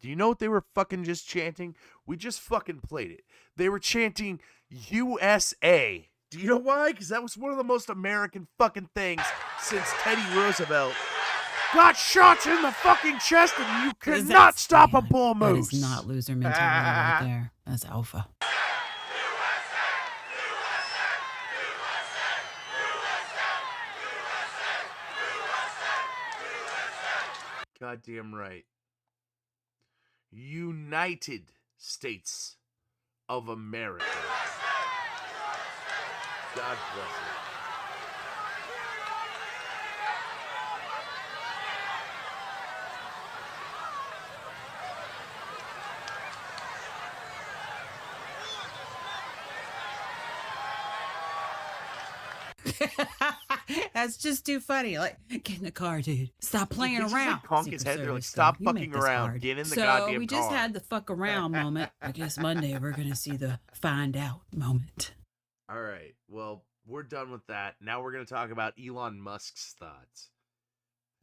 Do you know what they were fucking just chanting? We just fucking played it. They were chanting USA. Do you know why? Because that was one of the most American fucking things since Teddy Roosevelt got shot in the fucking chest and you cannot stop a bull moose. That is not loser mentality right there. That's alpha. Goddamn right. United States of America. God bless it. That's just too funny. Like, get in the car, dude. Stop playing around. Like conk his head. They're like, stop fucking around. Hard. Get in the goddamn car. So we just had the fuck around moment. I guess Monday we're going to see the find out moment. All right. Well, we're done with that. Now we're going to talk about Elon Musk's thoughts.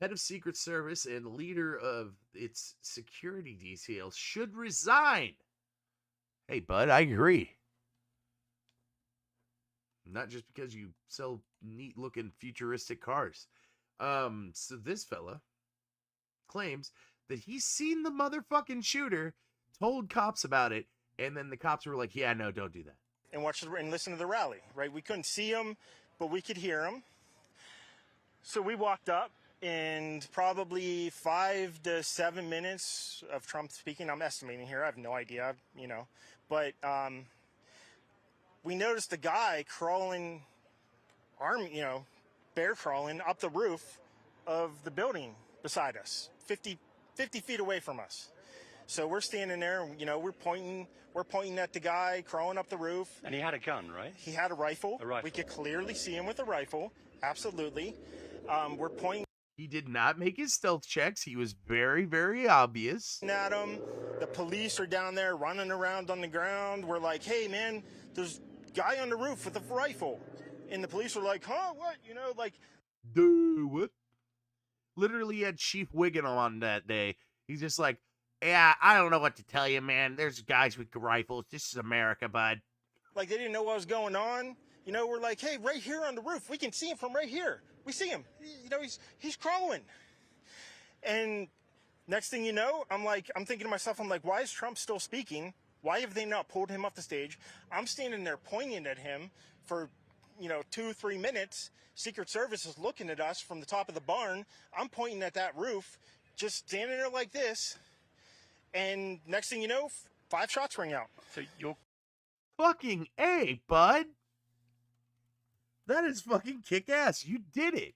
Head of Secret Service and leader of its security details should resign. Hey, bud, I agree. Not just because you sell neat-looking futuristic cars. So this fella claims that he's seen the motherfucking shooter, told cops about it, and then the cops were like, yeah, no, don't do that. And watch and listen to the rally, right? We couldn't see him, but we could hear him. So we walked up, and probably 5 to 7 minutes of Trump speaking. I'm estimating here. I have no idea, But we noticed the guy crawling, bear crawling up the roof of the building beside us, 50 feet away from us. So we're standing there, we're pointing at the guy crawling up the roof. And he had a gun, right? He had a rifle. A rifle. We could clearly see him with a rifle. Absolutely. We're pointing. He did not make his stealth checks. He was very, very obvious. At him. The police are down there running around on the ground. We're like, hey, man, there's a guy on the roof with a rifle. And the police were like, huh, what? Dude, what? Literally had Chief Wiggin on that day. He's just like, yeah, I don't know what to tell you, man. There's guys with rifles. This is America, bud. Like, they didn't know what was going on. We're like, hey, right here on the roof. We can see him from right here. We see him. He's crawling. And next thing you know, I'm thinking to myself, why is Trump still speaking? Why have they not pulled him off the stage? I'm standing there pointing at him for, 2-3 minutes. Secret Service is looking at us from the top of the barn. I'm pointing at that roof, just standing there like this. And next thing you know, 5 shots ring out. So you're fucking A, bud. That is fucking kick-ass. You did it.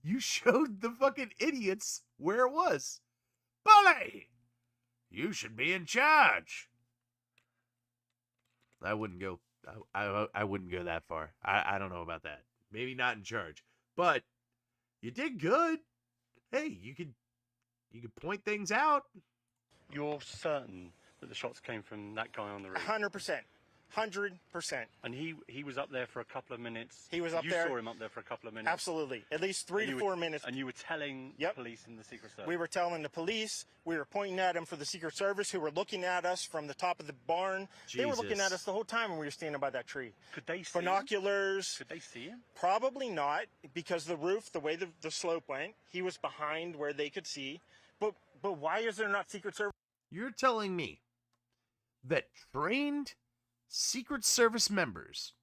You showed the fucking idiots where it was. Bully! You should be in charge. I wouldn't go. I wouldn't go that far. I don't know about that. Maybe not in charge, but you did good. Hey, you could point things out. You're certain that the shots came from that guy on the roof? 100%. 100%. And he was up there for a couple of minutes. He was up you there. You saw him up there for a couple of minutes. Absolutely. At least 3 to 4 minutes. And you were telling police and the Secret Service. We were telling the police. We were pointing at them for the Secret Service, who were looking at us from the top of the barn. They were looking at us the whole time when we were standing by that tree. Could they see binoculars? Could they see him? Probably not, because the roof, the way the slope went, he was behind where they could see. But why is there not Secret Service? You're telling me that trained Secret Service members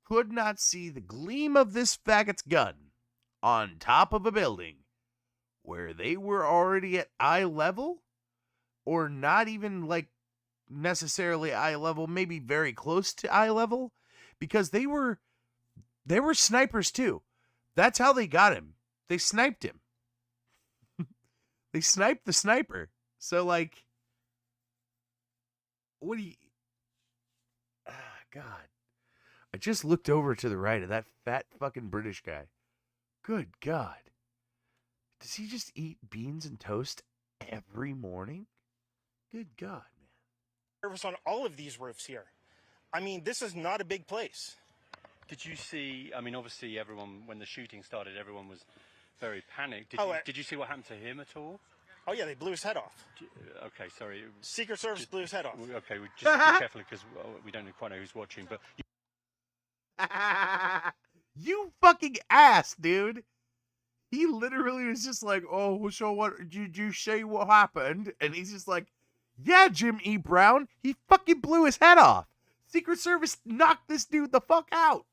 could not see the gleam of this faggot's gun on top of a building where they were already at eye level, or not even like necessarily eye level, maybe very close to eye level, because they were snipers too. That's how they got him. They sniped him. They sniped the sniper. So like, what do you... God. I just looked over to the right of that fat fucking British guy. Good God. Does he just eat beans and toast every morning? Good God, man. Service on all of these roofs here. I mean, this is not a big place. Did you see, I mean, obviously everyone, when the shooting started, everyone was very panicked. Did you see what happened to him at all? Oh, yeah, they blew his head off. Okay, sorry. Secret Service blew his head off. Okay, we just be careful because we don't quite know who's watching, but... You fucking ass, dude. He literally was just like, oh, so what, did you see what happened? And he's just like, yeah, Jim E. Brown, he fucking blew his head off. Secret Service knocked this dude the fuck out.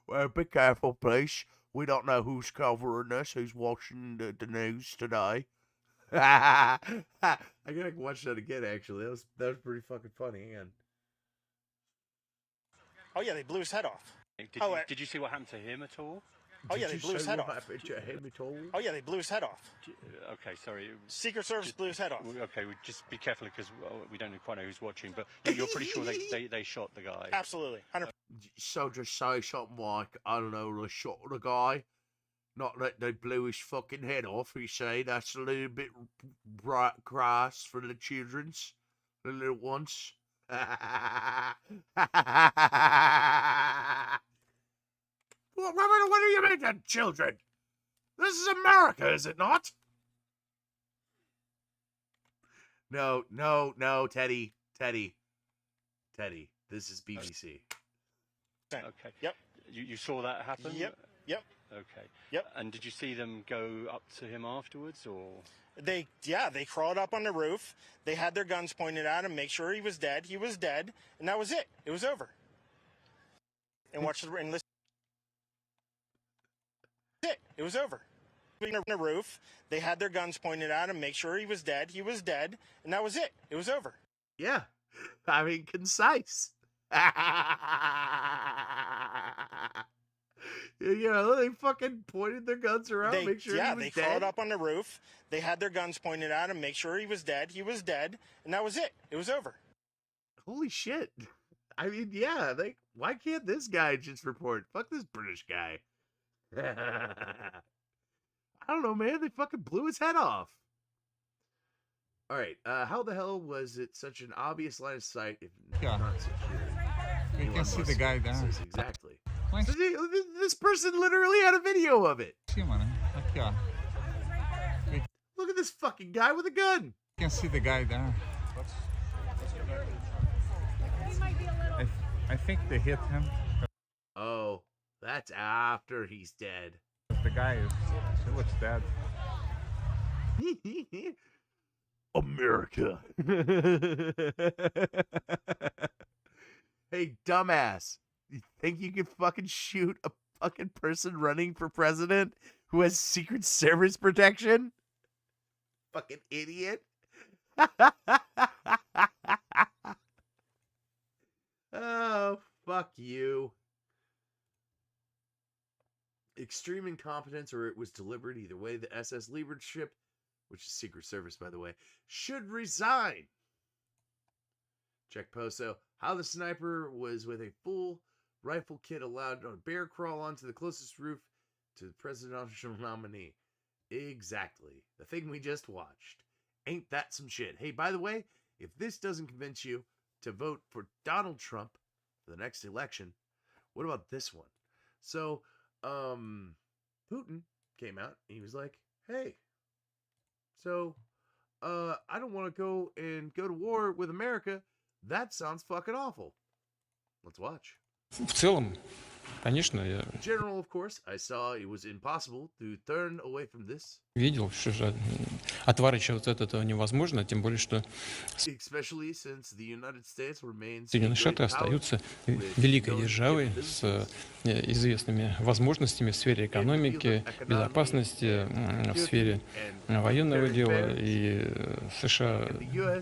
Well, be careful, please. We don't know who's covering us, who's watching the news today. I gotta watch that again, actually. That was pretty fucking funny. And oh, yeah, they blew his head off. Did you see what happened to him at all? Oh, yeah, they blew his head off. Oh, yeah, they blew his head off. Okay, sorry. Secret Service blew his head off. Okay, we just be careful because we don't quite know who's watching, but you're pretty sure they shot the guy. Absolutely. 100%. So just say something like, I don't know, they shot the guy. Not that they blew his fucking head off, you say. That's a little bit crass for the children's, the little ones. What do you mean, the children? This is America, is it not? No, Teddy. This is BBC. Okay. Yep. You saw that happen? Yep. Okay. Yep. And did you see them go up to him afterwards, or? They crawled up on the roof. They had their guns pointed at him, make sure he was dead. He was dead, and that was it. It was over. And watch and listen. It was over. On the roof, they had their guns pointed at him, make sure he was dead. He was dead, and that was it. It was over. Yeah, I mean, concise. You know, they fucking pointed their guns around, make sure he was dead. They crawled up on the roof. They had their guns pointed at him, make sure he was dead. He was dead, and that was it. It was over. Holy shit. I mean, yeah, why can't this guy just report? Fuck this British guy. I don't know, man. They fucking blew his head off. All right, how the hell was it such an obvious line of sight if not secure? You can see the guy there. Exactly. So this person literally had a video of it. Look at this fucking guy with a gun. You can see the guy there. I think they hit him. Oh, that's after he's dead. The guy he looks dead. America. Hey, dumbass. You think you can fucking shoot a fucking person running for president who has Secret Service protection? Fucking idiot. Oh, fuck you. Extreme incompetence, or it was deliberate. Either way, the SS leadership, which is Secret Service, by the way, should resign. Check Poso. How the sniper was with a full rifle kit allowed on a bear crawl onto the closest roof to the presidential nominee. Exactly. The thing we just watched. Ain't that some shit? Hey, by the way, if this doesn't convince you to vote for Donald Trump for the next election, what about this one? So, Putin came out and he was like, hey, so, I don't want to go to war with America. That sounds fucking awful. Let's watch. В целом, конечно, я General, of course, I saw it was impossible to turn away from this. видел, что же отворачиваться от этого невозможно, тем более, что Especially since the United States remains Соединенные Штаты остаются великой державой с известными возможностями в сфере экономики, безопасности, в сфере военного дела. И США,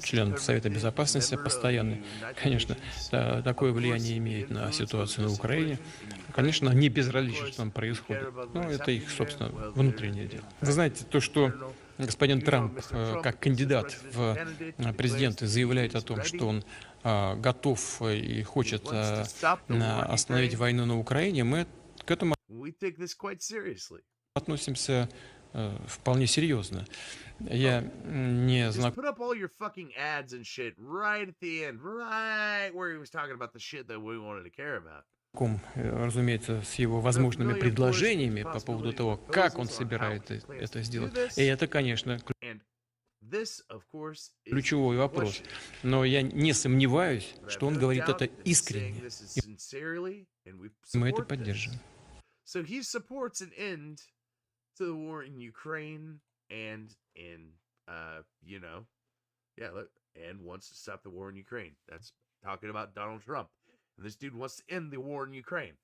член Совета Безопасности постоянный, конечно, такое влияние имеет на ситуацию на Украине. Конечно, не безразлично, что там происходит. Но это их, собственно, внутреннее дело. Вы знаете, то, что господин Трамп, как кандидат в президенты, заявляет о том, что он готов и хочет остановить войну на Украине, мы к этому относимся вполне серьезно. Я не знаком. Разумеется, с его возможными предложениями по поводу того, как он собирается это сделать. И это, конечно, ключевой вопрос. Но я не сомневаюсь, что он говорит это искренне. И мы это поддерживаем. So he supports an end to the war in Ukraine and in, and wants to stop the war in Ukraine. That's talking about Donald Trump. And this dude wants to end the war in Ukraine.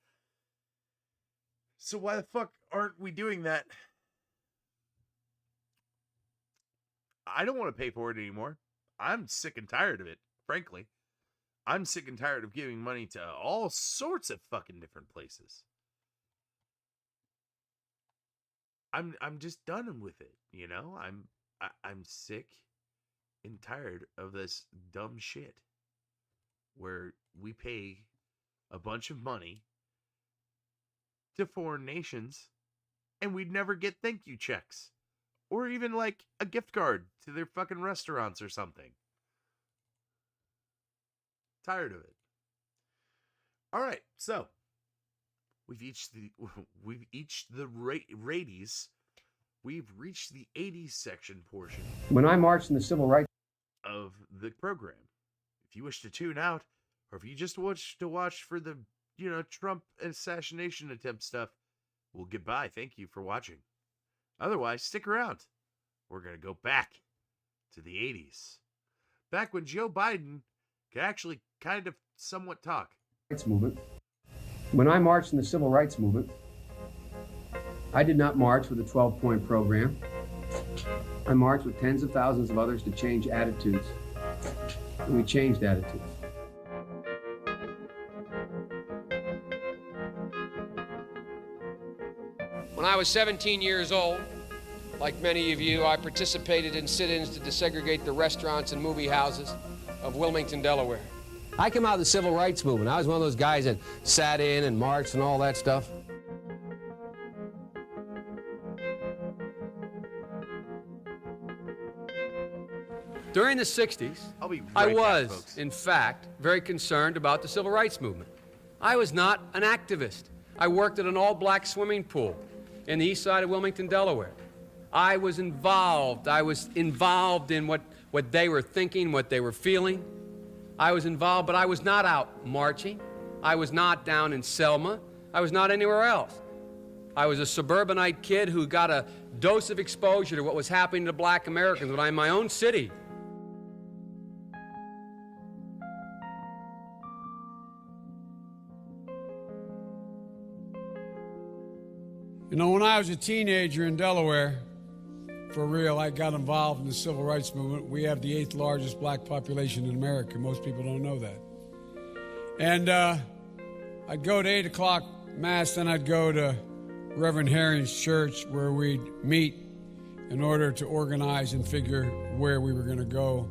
So why the fuck aren't we doing that? I don't want to pay for it anymore. I'm sick and tired of it, frankly. I'm sick and tired of giving money to all sorts of fucking different places. I'm just done with it, you know? I'm sick and tired of this dumb shit where we pay a bunch of money to foreign nations and we'd never get thank you checks or even like a gift card to their fucking restaurants or something. Tired of it. All right, so we've reached the 80s section portion. When I marched in the civil rights of the program. If you wish to tune out, or if you just wish to watch for the, Trump assassination attempt stuff, well, goodbye. Thank you for watching. Otherwise, stick around. We're going to go back to the 80s. Back when Joe Biden could actually kind of somewhat talk. Movement. When I marched in the civil rights movement, I did not march with a 12-point program. I marched with tens of thousands of others to change attitudes. And we changed attitudes. When I was 17 years old, like many of you, I participated in sit-ins to desegregate the restaurants and movie houses of Wilmington, Delaware. I came out of the civil rights movement. I was one of those guys that sat in and marched and all that stuff. During the 60s, I was, in fact, very concerned about the civil rights movement. I was not an activist. I worked at an all-black swimming pool in the east side of Wilmington, Delaware. I was involved in what they were thinking, what they were feeling. I was involved, but I was not out marching. I was not down in Selma. I was not anywhere else. I was a suburbanite kid who got a dose of exposure to what was happening to black Americans when I'm in my own city. You know, when I was a teenager in Delaware, for real, I got involved in the civil rights movement. We have the 8th largest black population in America. Most people don't know that. And I'd go to 8 o'clock Mass, then I'd go to Reverend Herring's church where we'd meet in order to organize and figure where we were going to go,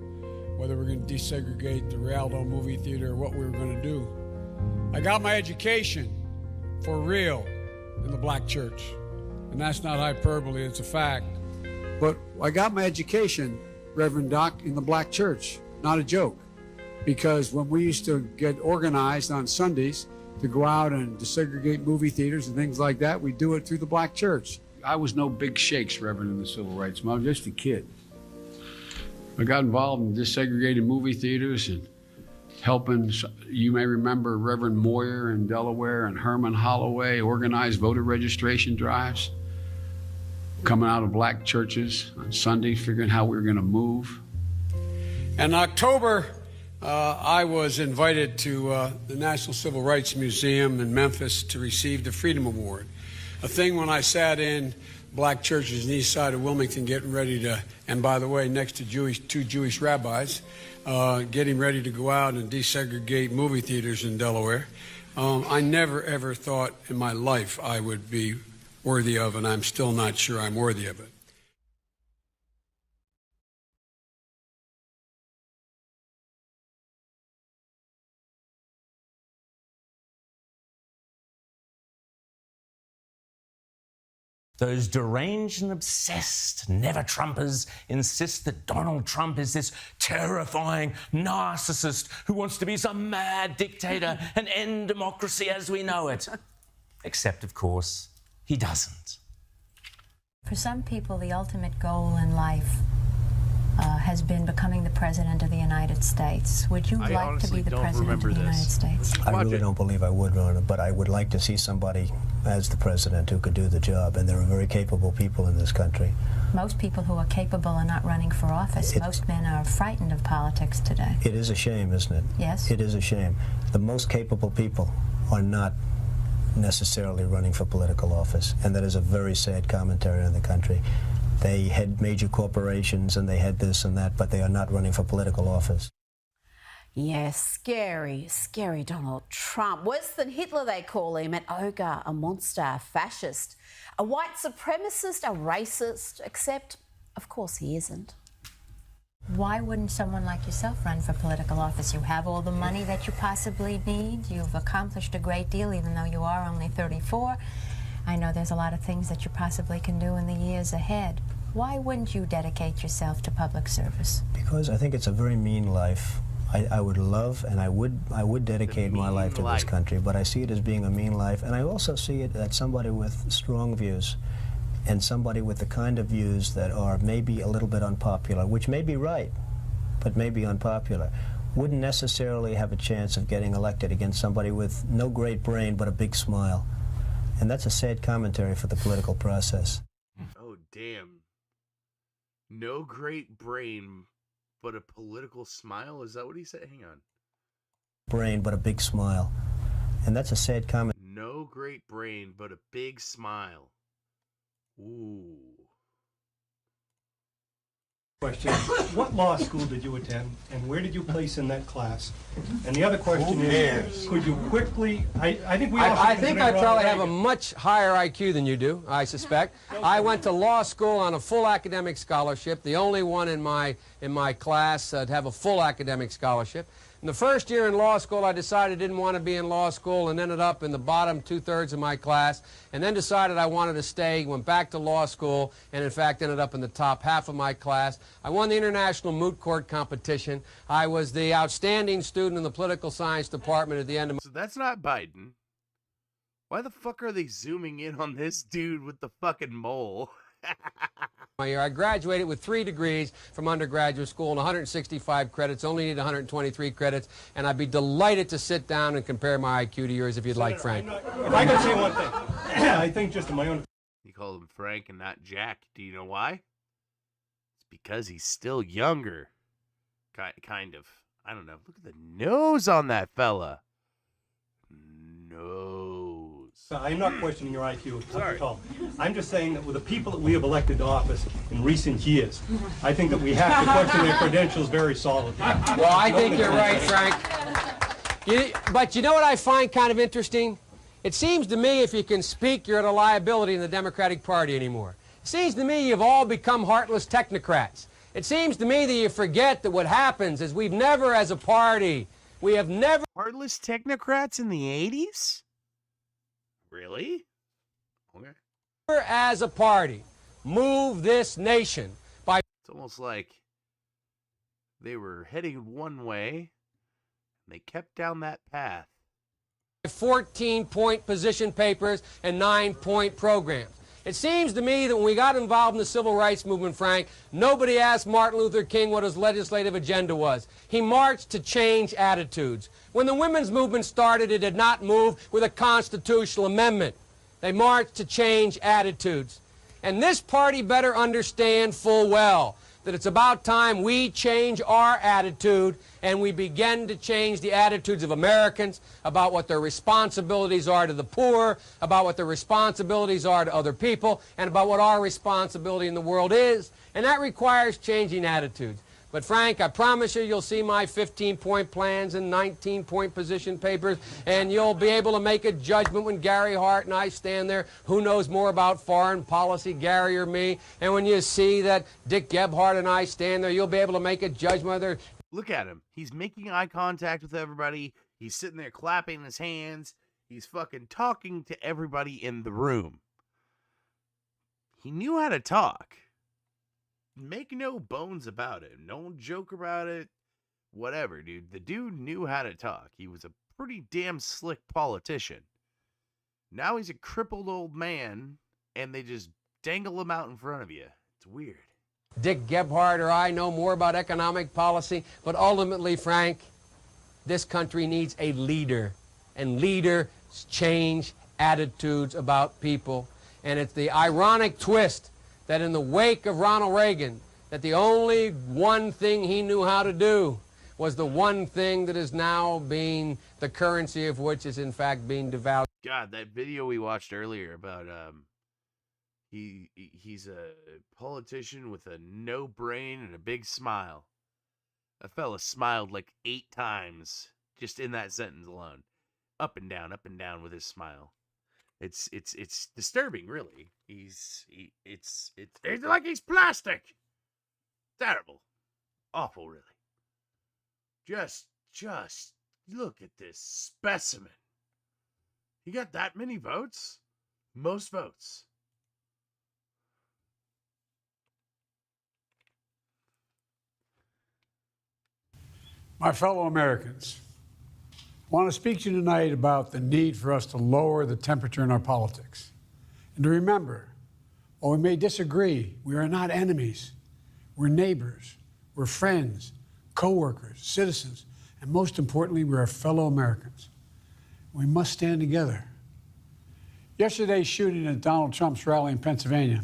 whether we were going to desegregate the Rialto movie theater or what we were going to do. I got my education for real in the black church. And that's not hyperbole, it's a fact. But I got my education, Reverend Doc, in the black church. not a joke. Because when we used to get organized on Sundays to go out and desegregate movie theaters and things like that, we do it through the black church. I was no big shakes, Reverend, in the civil rights movement. I was just a kid. I got involved in desegregated movie theaters and helping, you may remember Reverend Moyer in Delaware and Herman Holloway organized voter registration drives, coming out of black churches on Sunday, figuring how we were going to move. In October, I was invited to the National Civil Rights Museum in Memphis to receive the Freedom Award, a thing when I sat in black churches on the east side of Wilmington getting ready to, and by the way, next to two Jewish rabbis, getting ready to go out and desegregate movie theaters in Delaware. I never, ever thought in my life I would be worthy of, and I'm still not sure I'm worthy of it. Those deranged and obsessed never-Trumpers insist that Donald Trump is this terrifying narcissist who wants to be some mad dictator and end democracy as we know it. Except, of course, he doesn't. For some people, the ultimate goal in life has been becoming the President of the United States. Would you like to be the President of the United States? I really don't believe I would run it, but I would like to see somebody as the President who could do the job, and there are very capable people in this country. Most people who are capable are not running for office. Most men are frightened of politics today. It is a shame, isn't it? Yes. It is a shame. The most capable people are not necessarily running for political office, and that is a very sad commentary on the country. They had major corporations and they had this and that, but they are not running for political office. Yes, scary, scary Donald Trump. Worse than Hitler, they call him, an ogre, a monster, a fascist, a white supremacist, a racist, except, of course, he isn't. Why wouldn't someone like yourself run for political office? You have all the money that you possibly need. You've accomplished a great deal, even though you are only 34. I know there's a lot of things that you possibly can do in the years ahead. Why wouldn't you dedicate yourself to public service? Because I think it's a very mean life. I would love and I would dedicate my life to this country, but I see it as being a mean life, and I also see it as somebody with strong views and somebody with the kind of views that are maybe a little bit unpopular, which may be right, but may be unpopular, wouldn't necessarily have a chance of getting elected against somebody with no great brain but a big smile. And that's a sad commentary for the political process. Oh, damn. No great brain, but a political smile? Is that what he said? Hang on. Brain, but a big smile. And that's a sad comment. No great brain, but a big smile. Ooh. Question. What law school did you attend, and where did you place in that class? And the other question is, could you quickly, I think we all I think I probably have a much higher IQ than you do, I suspect. I went to law school on a full academic scholarship, the only one in my class to have a full academic scholarship. In the first year in law school, I decided I didn't want to be in law school and ended up in the bottom two-thirds of my class, and then decided I wanted to stay, went back to law school, and in fact ended up in the top half of my class. I won the International Moot Court competition. I was the outstanding student in the political science department at the end of my... So that's not Biden. Why the fuck are they zooming in on this dude with the fucking mole? My year. I graduated with 3 degrees from undergraduate school and 165 credits, only need 123 credits, and I'd be delighted to sit down and compare my IQ to yours if you'd like, Frank. If I can say one thing, I think just in my own... You call him Frank and not Jack. Do you know why? It's because he's still younger. Kind of. I don't know. Look at the nose on that fella. Nose. I'm not questioning your IQ at all. I'm just saying that with the people that we have elected to office in recent years, I think that we have to question their credentials very solidly. Well, I think you're right, Frank. But you know what I find kind of interesting? It seems to me if you can speak, you're at a liability in the Democratic Party anymore. It seems to me you've all become heartless technocrats. It seems to me that you forget that what happens is we've never, as a party, we have never... Heartless technocrats in the 80s? Really? Okay. Never, as a party, move this nation by... It's almost like They were heading one way, and they kept down that path. 14-point position papers and 9-point programs. It seems to me that when we got involved in the civil rights movement, Frank, nobody asked Martin Luther King what his legislative agenda was. He marched to change attitudes. When the women's movement started, it did not move with a constitutional amendment. They marched to change attitudes. And this party better understand full well that it's about time we change our attitude and we begin to change the attitudes of Americans about what their responsibilities are to the poor, about what their responsibilities are to other people, and about what our responsibility in the world is. And that requires changing attitudes. But Frank, I promise you, you'll see my 15-point plans and 19-point position papers, and you'll be able to make a judgment when Gary Hart and I stand there. Who knows more about foreign policy, Gary or me? And when you see that Dick Gebhardt and I stand there, you'll be able to make a judgment whether... Look at him. He's making eye contact with everybody. He's sitting there clapping his hands. He's fucking talking to everybody in the room. He knew how to talk. Make no bones about it. Don't joke about it. Whatever, dude. The dude knew how to talk. He was a pretty damn slick politician. Now he's a crippled old man, and they just dangle him out in front of you. It's weird. Dick Gebhardt or I know more about economic policy, but ultimately, Frank, this country needs a leader. And leaders change attitudes about people. And it's the ironic twist that in the wake of Ronald Reagan, that the only one thing he knew how to do was the one thing that is now being, the currency of which is in fact being devalued. God, that video we watched earlier about he's a politician with a no brain and a big smile. That fella smiled like 8 times just in that sentence alone. Up and down with his smile. It's disturbing, really. It's like he's plastic. Terrible. Awful, really. Just look at this specimen. He got that many votes? Most votes. My fellow Americans, I want to speak to you tonight about the need for us to lower the temperature in our politics. And to remember, while we may disagree, we are not enemies. We're neighbors, we're friends, co-workers, citizens, and most importantly, we're fellow Americans. We must stand together. Yesterday's shooting at Donald Trump's rally in Pennsylvania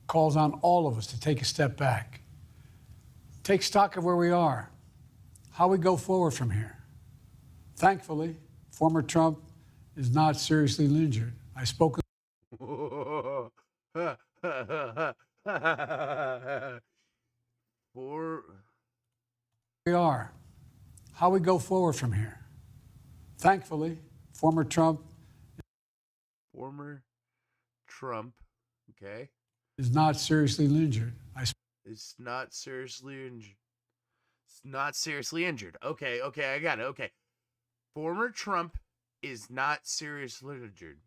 calls on all of us to take a step back. Take stock of where we are, how we go forward from here. Thankfully, former Trump is not seriously injured. I spoke with we are, how we go forward from here. Thankfully, former Trump, okay, is not seriously injured. It's not seriously injured. It's not seriously injured. Okay, I got it. Okay. Former Trump is not seriously injured.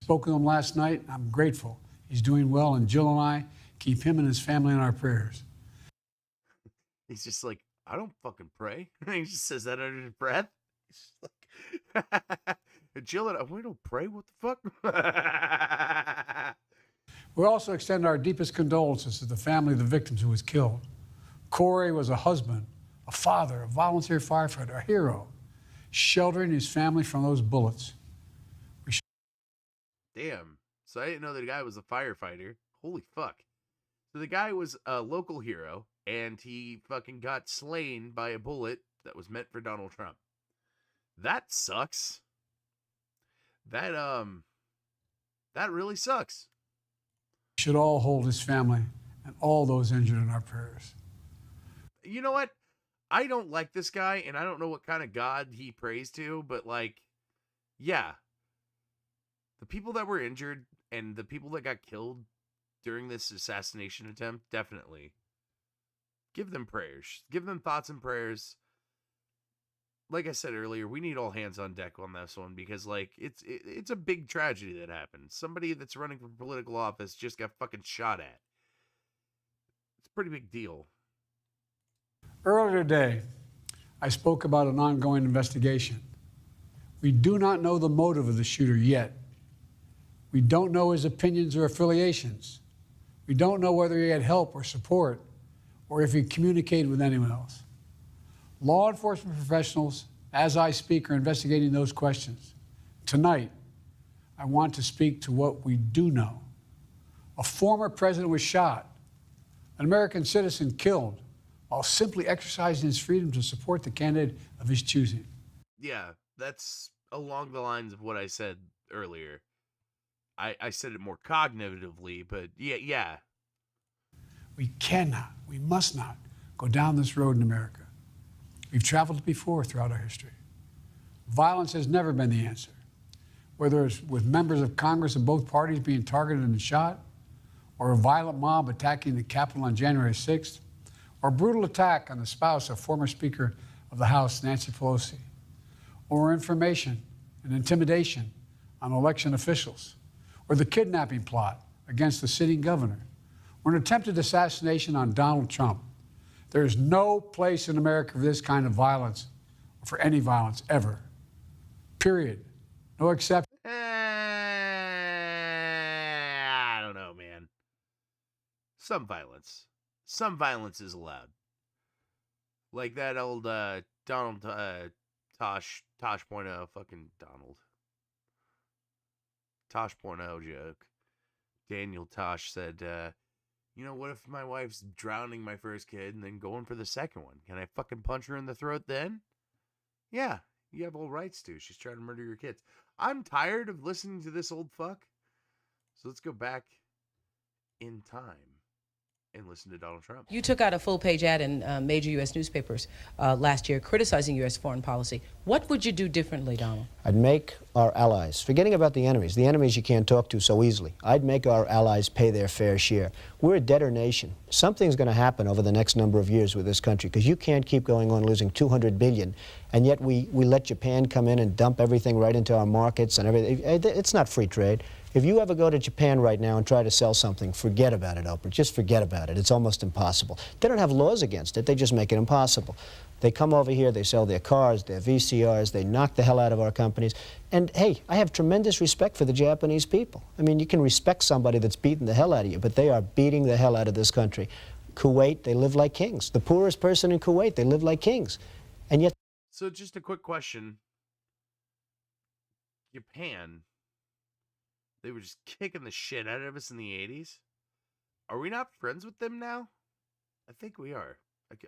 Spoke with him last night. I'm grateful. He's doing well, and Jill and I keep him and his family in our prayers. He's just like, I don't fucking pray. He just says that under his breath. He's just like, Jill and I, we don't pray. What the fuck? We also extend our deepest condolences to the family of the victims who was killed. Corey was a husband, a father, a volunteer firefighter, a hero, sheltering his family from those bullets. Damn. So I didn't know that the guy was a firefighter. Holy fuck. So the guy was a local hero, and he fucking got slain by a bullet that was meant for Donald Trump. That sucks. That really sucks. We should all hold his family and all those injured in our prayers. You know what? I don't like this guy, and I don't know what kind of God he prays to, but like, yeah. The people that were injured and the people that got killed during this assassination attempt, definitely. Give them prayers. Give them thoughts and prayers. Like I said earlier, we need all hands on deck on this one because, like, it's a big tragedy that happened. Somebody that's running for political office just got fucking shot at. It's a pretty big deal. Earlier today, I spoke about an ongoing investigation. We do not know the motive of the shooter yet. We don't know his opinions or affiliations. We don't know whether he had help or support or if he communicated with anyone else. Law enforcement professionals, as I speak, are investigating those questions. Tonight, I want to speak to what we do know. A former president was shot, an American citizen killed, while simply exercising his freedom to support the candidate of his choosing. Yeah, that's along the lines of what I said earlier. I said it more cognitively, but yeah. We cannot, we must not go down this road in America. We've traveled it before throughout our history. Violence has never been the answer. Whether it's with members of Congress of both parties being targeted and shot, or a violent mob attacking the Capitol on January 6th, or a brutal attack on the spouse of former Speaker of the House, Nancy Pelosi, or information and intimidation on election officials, or the kidnapping plot against the sitting governor, or an attempted assassination on Donald Trump. There is no place in America for this kind of violence, or for any violence ever. Period. No exception. I don't know, man. Some violence is allowed. Like that old Donald Tosh.0 fucking Donald. Tosh.0 joke. Daniel Tosh said, what if my wife's drowning my first kid and then going for the second one? Can I fucking punch her in the throat then? Yeah, you have all rights to. She's trying to murder your kids. I'm tired of listening to this old fuck. So let's go back in time and listen to Donald Trump. You took out a full-page ad in major U.S. newspapers last year criticizing U.S. foreign policy. What would you do differently, Donald? I'd make our allies, forgetting about the enemies you can't talk to so easily, I'd make our allies pay their fair share. We're a debtor nation. Something's going to happen over the next number of years with this country, because you can't keep going on losing $200 billion, and yet we let Japan come in and dump everything right into our markets and everything. It's not free trade. If you ever go to Japan right now and try to sell something, forget about it, Oprah. Just forget about it. It's almost impossible. They don't have laws against it. They just make it impossible. They come over here, they sell their cars, their VCRs, they knock the hell out of our companies. And hey, I have tremendous respect for the Japanese people. I mean, you can respect somebody that's beating the hell out of you, but they are beating the hell out of this country. Kuwait, they live like kings. The poorest person in Kuwait, they live like kings. And yet... So just a quick question. Japan... They were just kicking the shit out of us in the 80s. Are we not friends with them now? I think we are.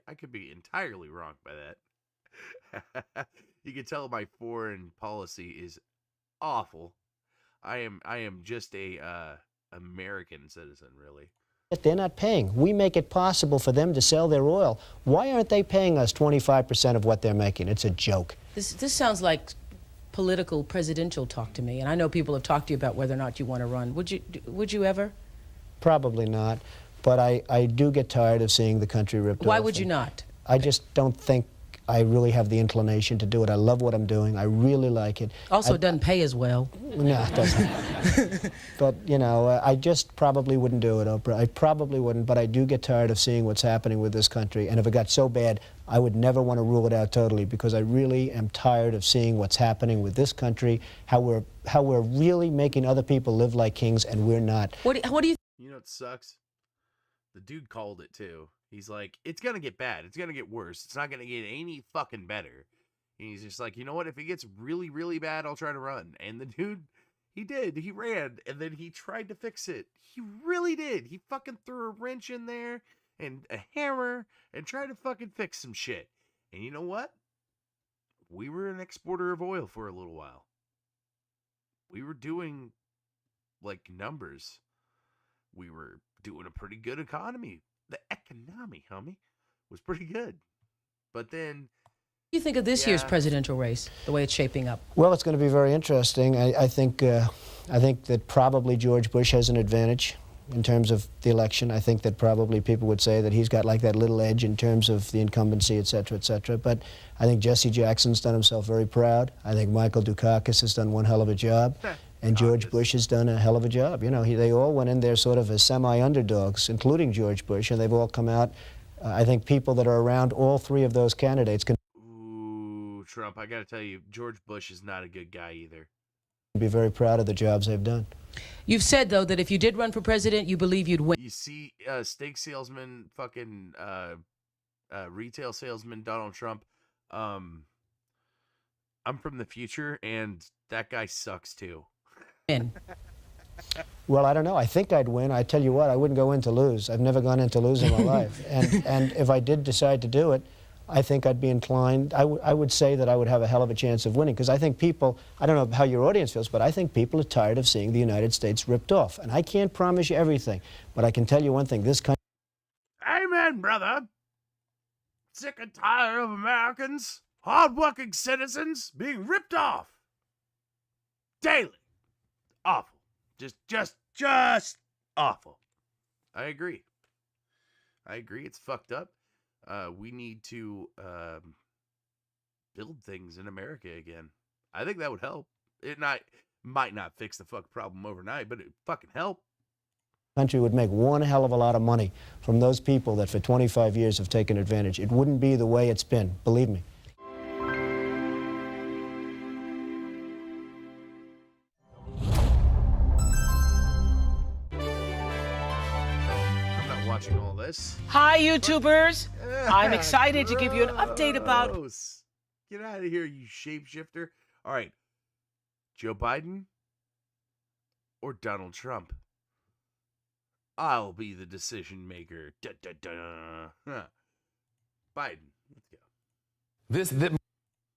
I could be entirely wrong by that. You can tell my foreign policy is awful. I am just a American citizen, really. They're not paying. We make it possible for them to sell their oil. Why aren't they paying us 25% of what they're making? It's a joke. This sounds like political presidential talk to me, and I know people have talked to you about whether or not you want to run. Would you ever? Probably not, but I do get tired of seeing the country ripped off. Why would you not? I just don't think I really have the inclination to do it. I love what I'm doing. I really like it. Also, it doesn't pay as well. No, it doesn't. But, I just probably wouldn't do it, Oprah. I probably wouldn't, but I do get tired of seeing what's happening with this country. And if it got so bad, I would never want to rule it out totally, because I really am tired of seeing what's happening with this country, how we're really making other people live like kings, and we're not. What do you... You know what sucks? The dude called it, too. He's like, it's going to get bad. It's going to get worse. It's not going to get any fucking better. And he's just like, you know what? If it gets really, really bad, I'll try to run. And the dude, he did. He ran. And then he tried to fix it. He really did. He fucking threw a wrench in there and a hammer and tried to fucking fix some shit. And you know what? We were an exporter of oil for a little while. We were doing, numbers. We were doing a pretty good economy. The economy, homie, was pretty good. But then... What do you think of this year's presidential race, the way it's shaping up? Well, it's going to be very interesting. I think that probably George Bush has an advantage in terms of the election. I think that probably people would say that he's got that little edge in terms of the incumbency, et cetera, et cetera. But I think Jesse Jackson's done himself very proud. I think Michael Dukakis has done one hell of a job. And George Bush has done a hell of a job. They all went in there sort of as semi-underdogs, including George Bush, and they've all come out I think people that are around all three of those candidates can Ooh, Trump, I got to tell you, George Bush is not a good guy either. be very proud of the jobs they've done. You've said, though, that if you did run for president, you believe you'd win. You see, steak salesman, fucking retail salesman Donald Trump. I'm from the future, and that guy sucks too. Well, I don't know. I think I'd win. I tell you what, I wouldn't go in to lose. I've never gone in to lose in my life. And if I did decide to do it, I think I'd be inclined. I would say that I would have a hell of a chance of winning, because I think people, I don't know how your audience feels, but I think people are tired of seeing the United States ripped off. And I can't promise you everything, but I can tell you one thing, this country... Amen, brother. Sick and tired of Americans, hard-working citizens being ripped off daily. Awful. Just awful. I agree. It's fucked up. We need to build things in America again. I think that would help. It might not fix the fuck problem overnight, but it fucking help. Country would make one hell of a lot of money from those people that for 25 years have taken advantage. It wouldn't be the way it's been, believe me. I'm not watching all this. Hi, YouTubers. I'm excited to give you an update about... Gross. Get out of here, you shapeshifter. All right. Joe Biden or Donald Trump? I'll be the decision maker. Da, da, da. Huh. Biden. Let's go.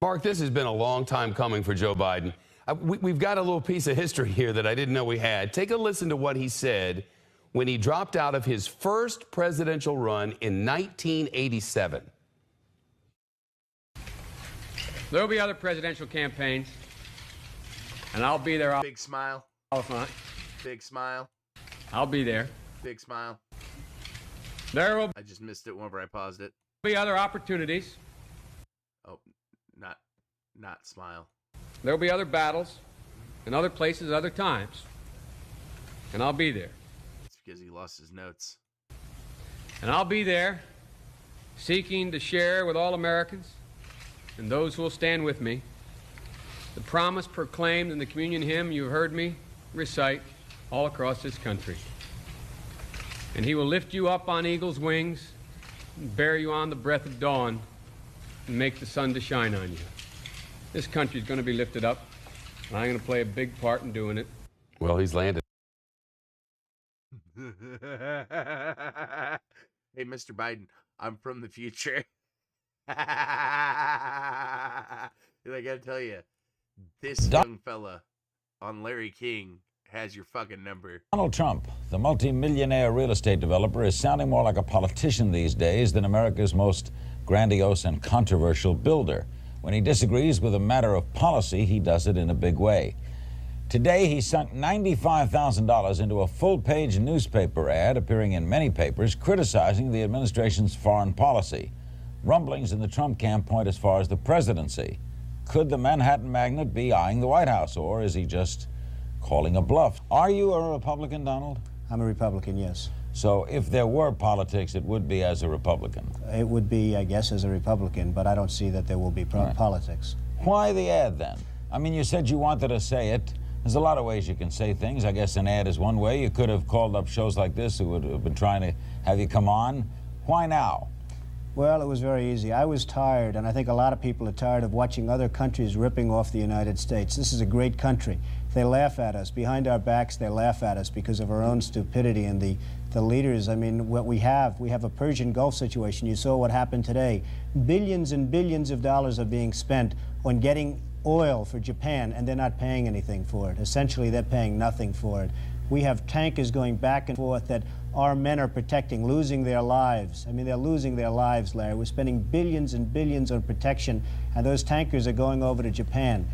Mark, this has been a long time coming for Joe Biden. We've got a little piece of history here that I didn't know we had. Take a listen to what he said when he dropped out of his first presidential run in 1987. There'll be other presidential campaigns, and I'll be there. Big smile. Big smile. I'll be there. Big smile. There will I just missed it whenever I paused it. be other opportunities. Oh, not smile. There'll be other battles in other places, other times. And I'll be there. It's because he lost his notes. And I'll be there seeking to share with all Americans and those who will stand with me the promise proclaimed in the communion hymn you've heard me recite all across this country. And he will lift you up on eagle's wings and bear you on the breath of dawn and make the sun to shine on you. This country's going to be lifted up, and I'm going to play a big part in doing it. Well, he's landed. Hey, Mr. Biden, I'm from the future. I gotta tell you, this young fella on Larry King has your fucking number. Donald Trump, the multi-millionaire real estate developer, is sounding more like a politician these days than America's most grandiose and controversial builder. When he disagrees with a matter of policy, he does it in a big way. Today, he sunk $95,000 into a full-page newspaper ad appearing in many papers criticizing the administration's foreign policy. Rumblings in the Trump camp point as far as the presidency. Could the Manhattan magnate be eyeing the White House, or is he just calling a bluff? Are you a Republican, Donald? I'm a Republican, yes. So if there were politics, it would be as a Republican? It would be, I guess, as a Republican, but I don't see that there will be politics. Why the ad, then? I mean, you said you wanted to say it. There's a lot of ways you can say things. I guess an ad is one way. You could have called up shows like this who would have been trying to have you come on. Why now? Well, it was very easy. I was tired, and I think a lot of people are tired of watching other countries ripping off the United States. This is a great country. They laugh at us. Behind our backs, they laugh at us because of our own stupidity and the leaders. I mean, what we have a Persian Gulf situation. You saw what happened today. Billions and billions of dollars are being spent on getting oil for Japan, and they're not paying anything for it. Essentially, they're paying nothing for it. We have tankers going back and forth that our men are protecting, losing their lives. I mean, they're losing their lives, Larry. We're spending billions and billions on protection, and those tankers are going over to Japan.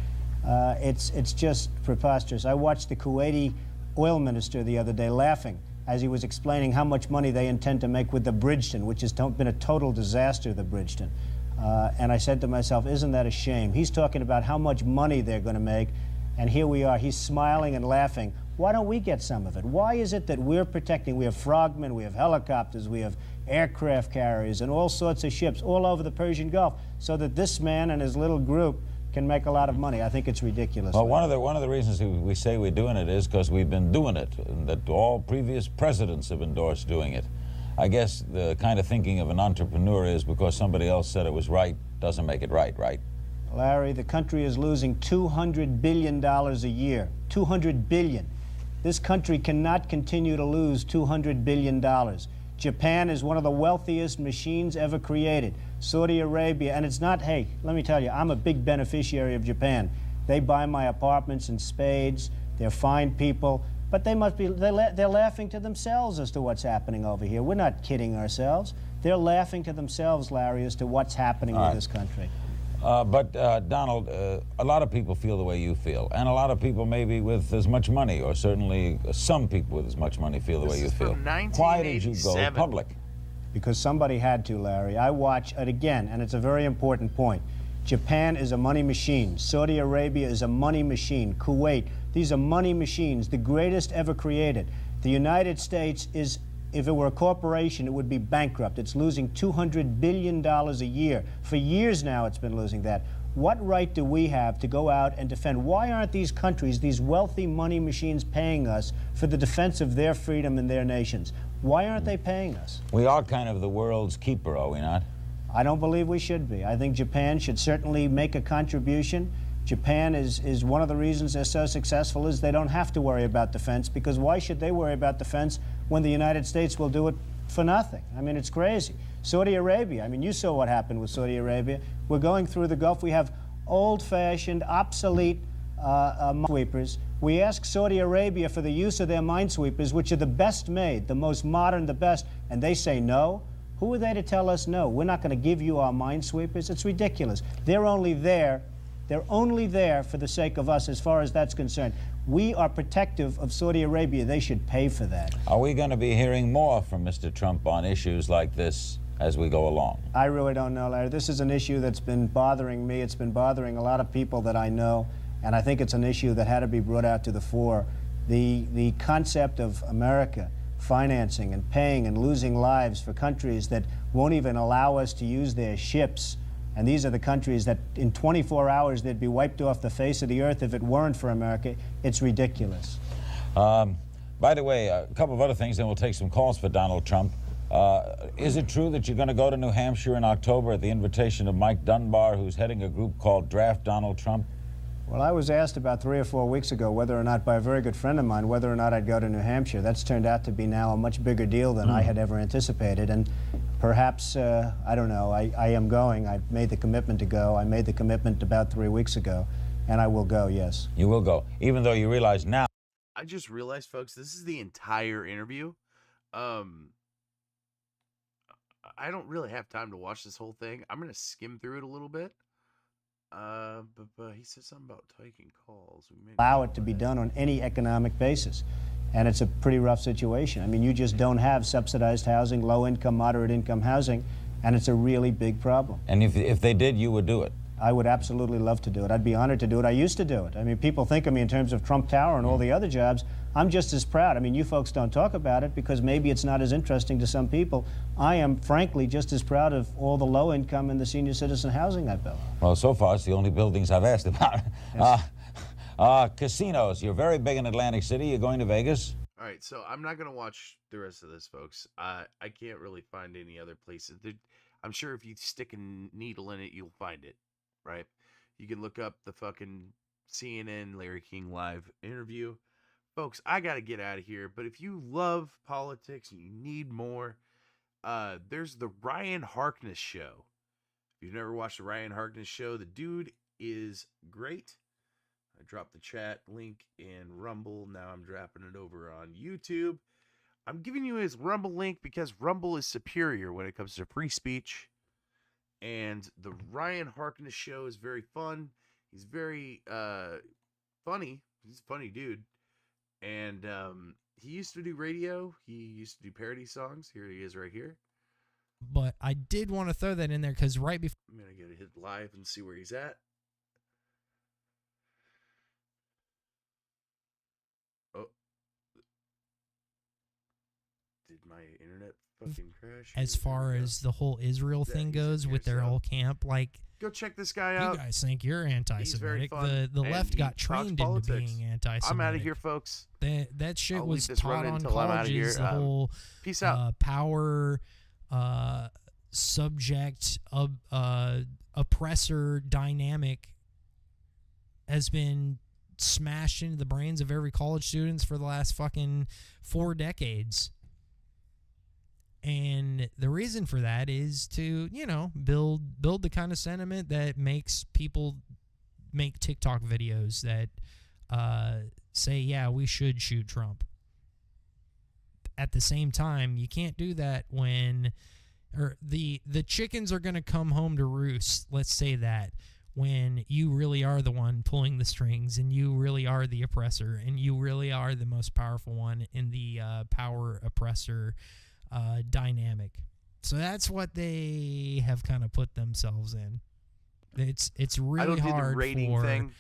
It's just preposterous. I watched the Kuwaiti oil minister the other day laughing as he was explaining how much money they intend to make with the Bridgeton, which has been a total disaster, the Bridgeton. And I said to myself, isn't that a shame? He's talking about how much money they're going to make, and here we are. He's smiling and laughing Why don't we get some of it? Why is it that we're protecting? We have frogmen, we have helicopters, we have aircraft carriers, and all sorts of ships all over the Persian Gulf, so that this man and his little group can make a lot of money. I think it's ridiculous. Well, one of the reasons we say we're doing it is because we've been doing it, and that all previous presidents have endorsed doing it. I guess the kind of thinking of an entrepreneur is because somebody else said it was right doesn't make it right, right? Larry, the country is losing $200 billion a year. $200 billion. This country cannot continue to lose $200 billion. Japan is one of the wealthiest machines ever created. Saudi Arabia, and it's not, hey, let me tell you, I'm a big beneficiary of Japan. They buy my apartments in spades. They're fine people, but they must be, they're laughing to themselves as to what's happening over here. We're not kidding ourselves. They're laughing to themselves, Larry, as to what's happening with this country. But Donald, a lot of people feel the way you feel, and a lot of people maybe with as much money, or certainly some people with as much money feel the way you feel. Why did you go public? Because somebody had to, Larry. I watch it again, and it's a very important point. Japan is a money machine. Saudi Arabia is a money machine. Kuwait, these are money machines, the greatest ever created. The United States is, if it were a corporation, it would be bankrupt. It's losing $200 billion a year. For years now, it's been losing that. What right do we have to go out and defend? Why aren't these countries, these wealthy money machines, paying us for the defense of their freedom and their nations? Why aren't they paying us? We are kind of the world's keeper, are we not? I don't believe we should be. I think Japan should certainly make a contribution. Japan is one of the reasons they're so successful is they don't have to worry about defense, because why should they worry about defense when the United States will do it for nothing? I mean, it's crazy. Saudi Arabia, I mean, you saw what happened with Saudi Arabia. We're going through the Gulf. We have old-fashioned, obsolete minesweepers. We ask Saudi Arabia for the use of their minesweepers, which are the best made, the most modern, the best, and they say no. Who are they to tell us no? We're not going to give you our minesweepers. It's ridiculous. They're only there for the sake of us as far as that's concerned. We are protective of Saudi Arabia. They should pay for that. Are we going to be hearing more from Mr. Trump on issues like this as we go along? I really don't know, Larry. This is an issue that's been bothering me. It's been bothering a lot of people that I know, and I think it's an issue that had to be brought out to the fore. The concept of America financing and paying and losing lives for countries that won't even allow us to use their ships. And these are the countries that in 24 hours they'd be wiped off the face of the earth if it weren't for America. It's ridiculous. By the way, a couple of other things, then we'll take some calls for Donald Trump. Is it true that you're going to go to New Hampshire in October at the invitation of Mike Dunbar, who's heading a group called Draft Donald Trump? Well, I was asked about 3 or 4 weeks ago whether or not, by a very good friend of mine, whether or not I'd go to New Hampshire. That's turned out to be now a much bigger deal than I had ever anticipated. And perhaps, I don't know, I am going. I've made the commitment to go. I made the commitment about 3 weeks ago, and I will go, yes. You will go, even though you realize now. I just realized, folks, this is the entire interview. I don't really have time to watch this whole thing. I'm going to skim through it a little bit. But he said something about taking calls. Allow it to be done on any economic basis. And it's a pretty rough situation. I mean, you just don't have subsidized housing, low-income, moderate-income housing, and it's a really big problem. And if they did, you would do it? I would absolutely love to do it. I'd be honored to do it. I used to do it. I mean, people think of me in terms of Trump Tower and all the other jobs. I'm just as proud. I mean, you folks don't talk about it because maybe it's not as interesting to some people. I am, frankly, just as proud of all the low income and the senior citizen housing I built. Well, so far, it's the only buildings I've asked about. Yes. Casinos. You're very big in Atlantic City. You're going to Vegas? All right, so I'm not going to watch the rest of this, folks. I can't really find any other places. I'm sure if you stick a needle in it, you'll find it, right? You can look up the fucking CNN Larry King Live interview. Folks, I got to get out of here, but if you love politics and you need more, there's the Ryan Harkness Show. If you've never watched the Ryan Harkness Show, the dude is great. I dropped the chat link in Rumble. Now I'm dropping it over on YouTube. I'm giving you his Rumble link because Rumble is superior when it comes to free speech. And the Ryan Harkness Show is very fun. He's very funny. He's a funny dude. And he used to do radio. He used to do parody songs. Here he is right here. But I did want to throw that in there because right before... I'm going to go to hit live and see where he's at. Oh. Did my internet fucking crash? As far as the whole Israel thing goes with their whole camp, like, go check this guy out. you guys think you're anti-Semitic. The and left got he trained talks into politics. being anti-Semitic. I'm out of here, folks. That shit I'll was leave this taught running on until I'm outta colleges. here. The whole Peace out. power subject oppressor dynamic has been smashed into the brains of every college students for the last fucking 4 decades. And the reason for that is to, build the kind of sentiment that makes people make TikTok videos that say, yeah, we should shoot Trump. At the same time, you can't do that when the chickens are going to come home to roost, let's say that, when you really are the one pulling the strings and you really are the oppressor and you really are the most powerful one in the power-oppressor dynamic. So that's what they have kind of put themselves in. It's really hard the rating for thing,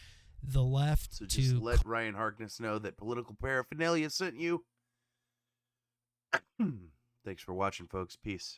the left so just to let Ryan Harkness know that Political Paraphernalia sent you. Thanks for watching, folks. Peace.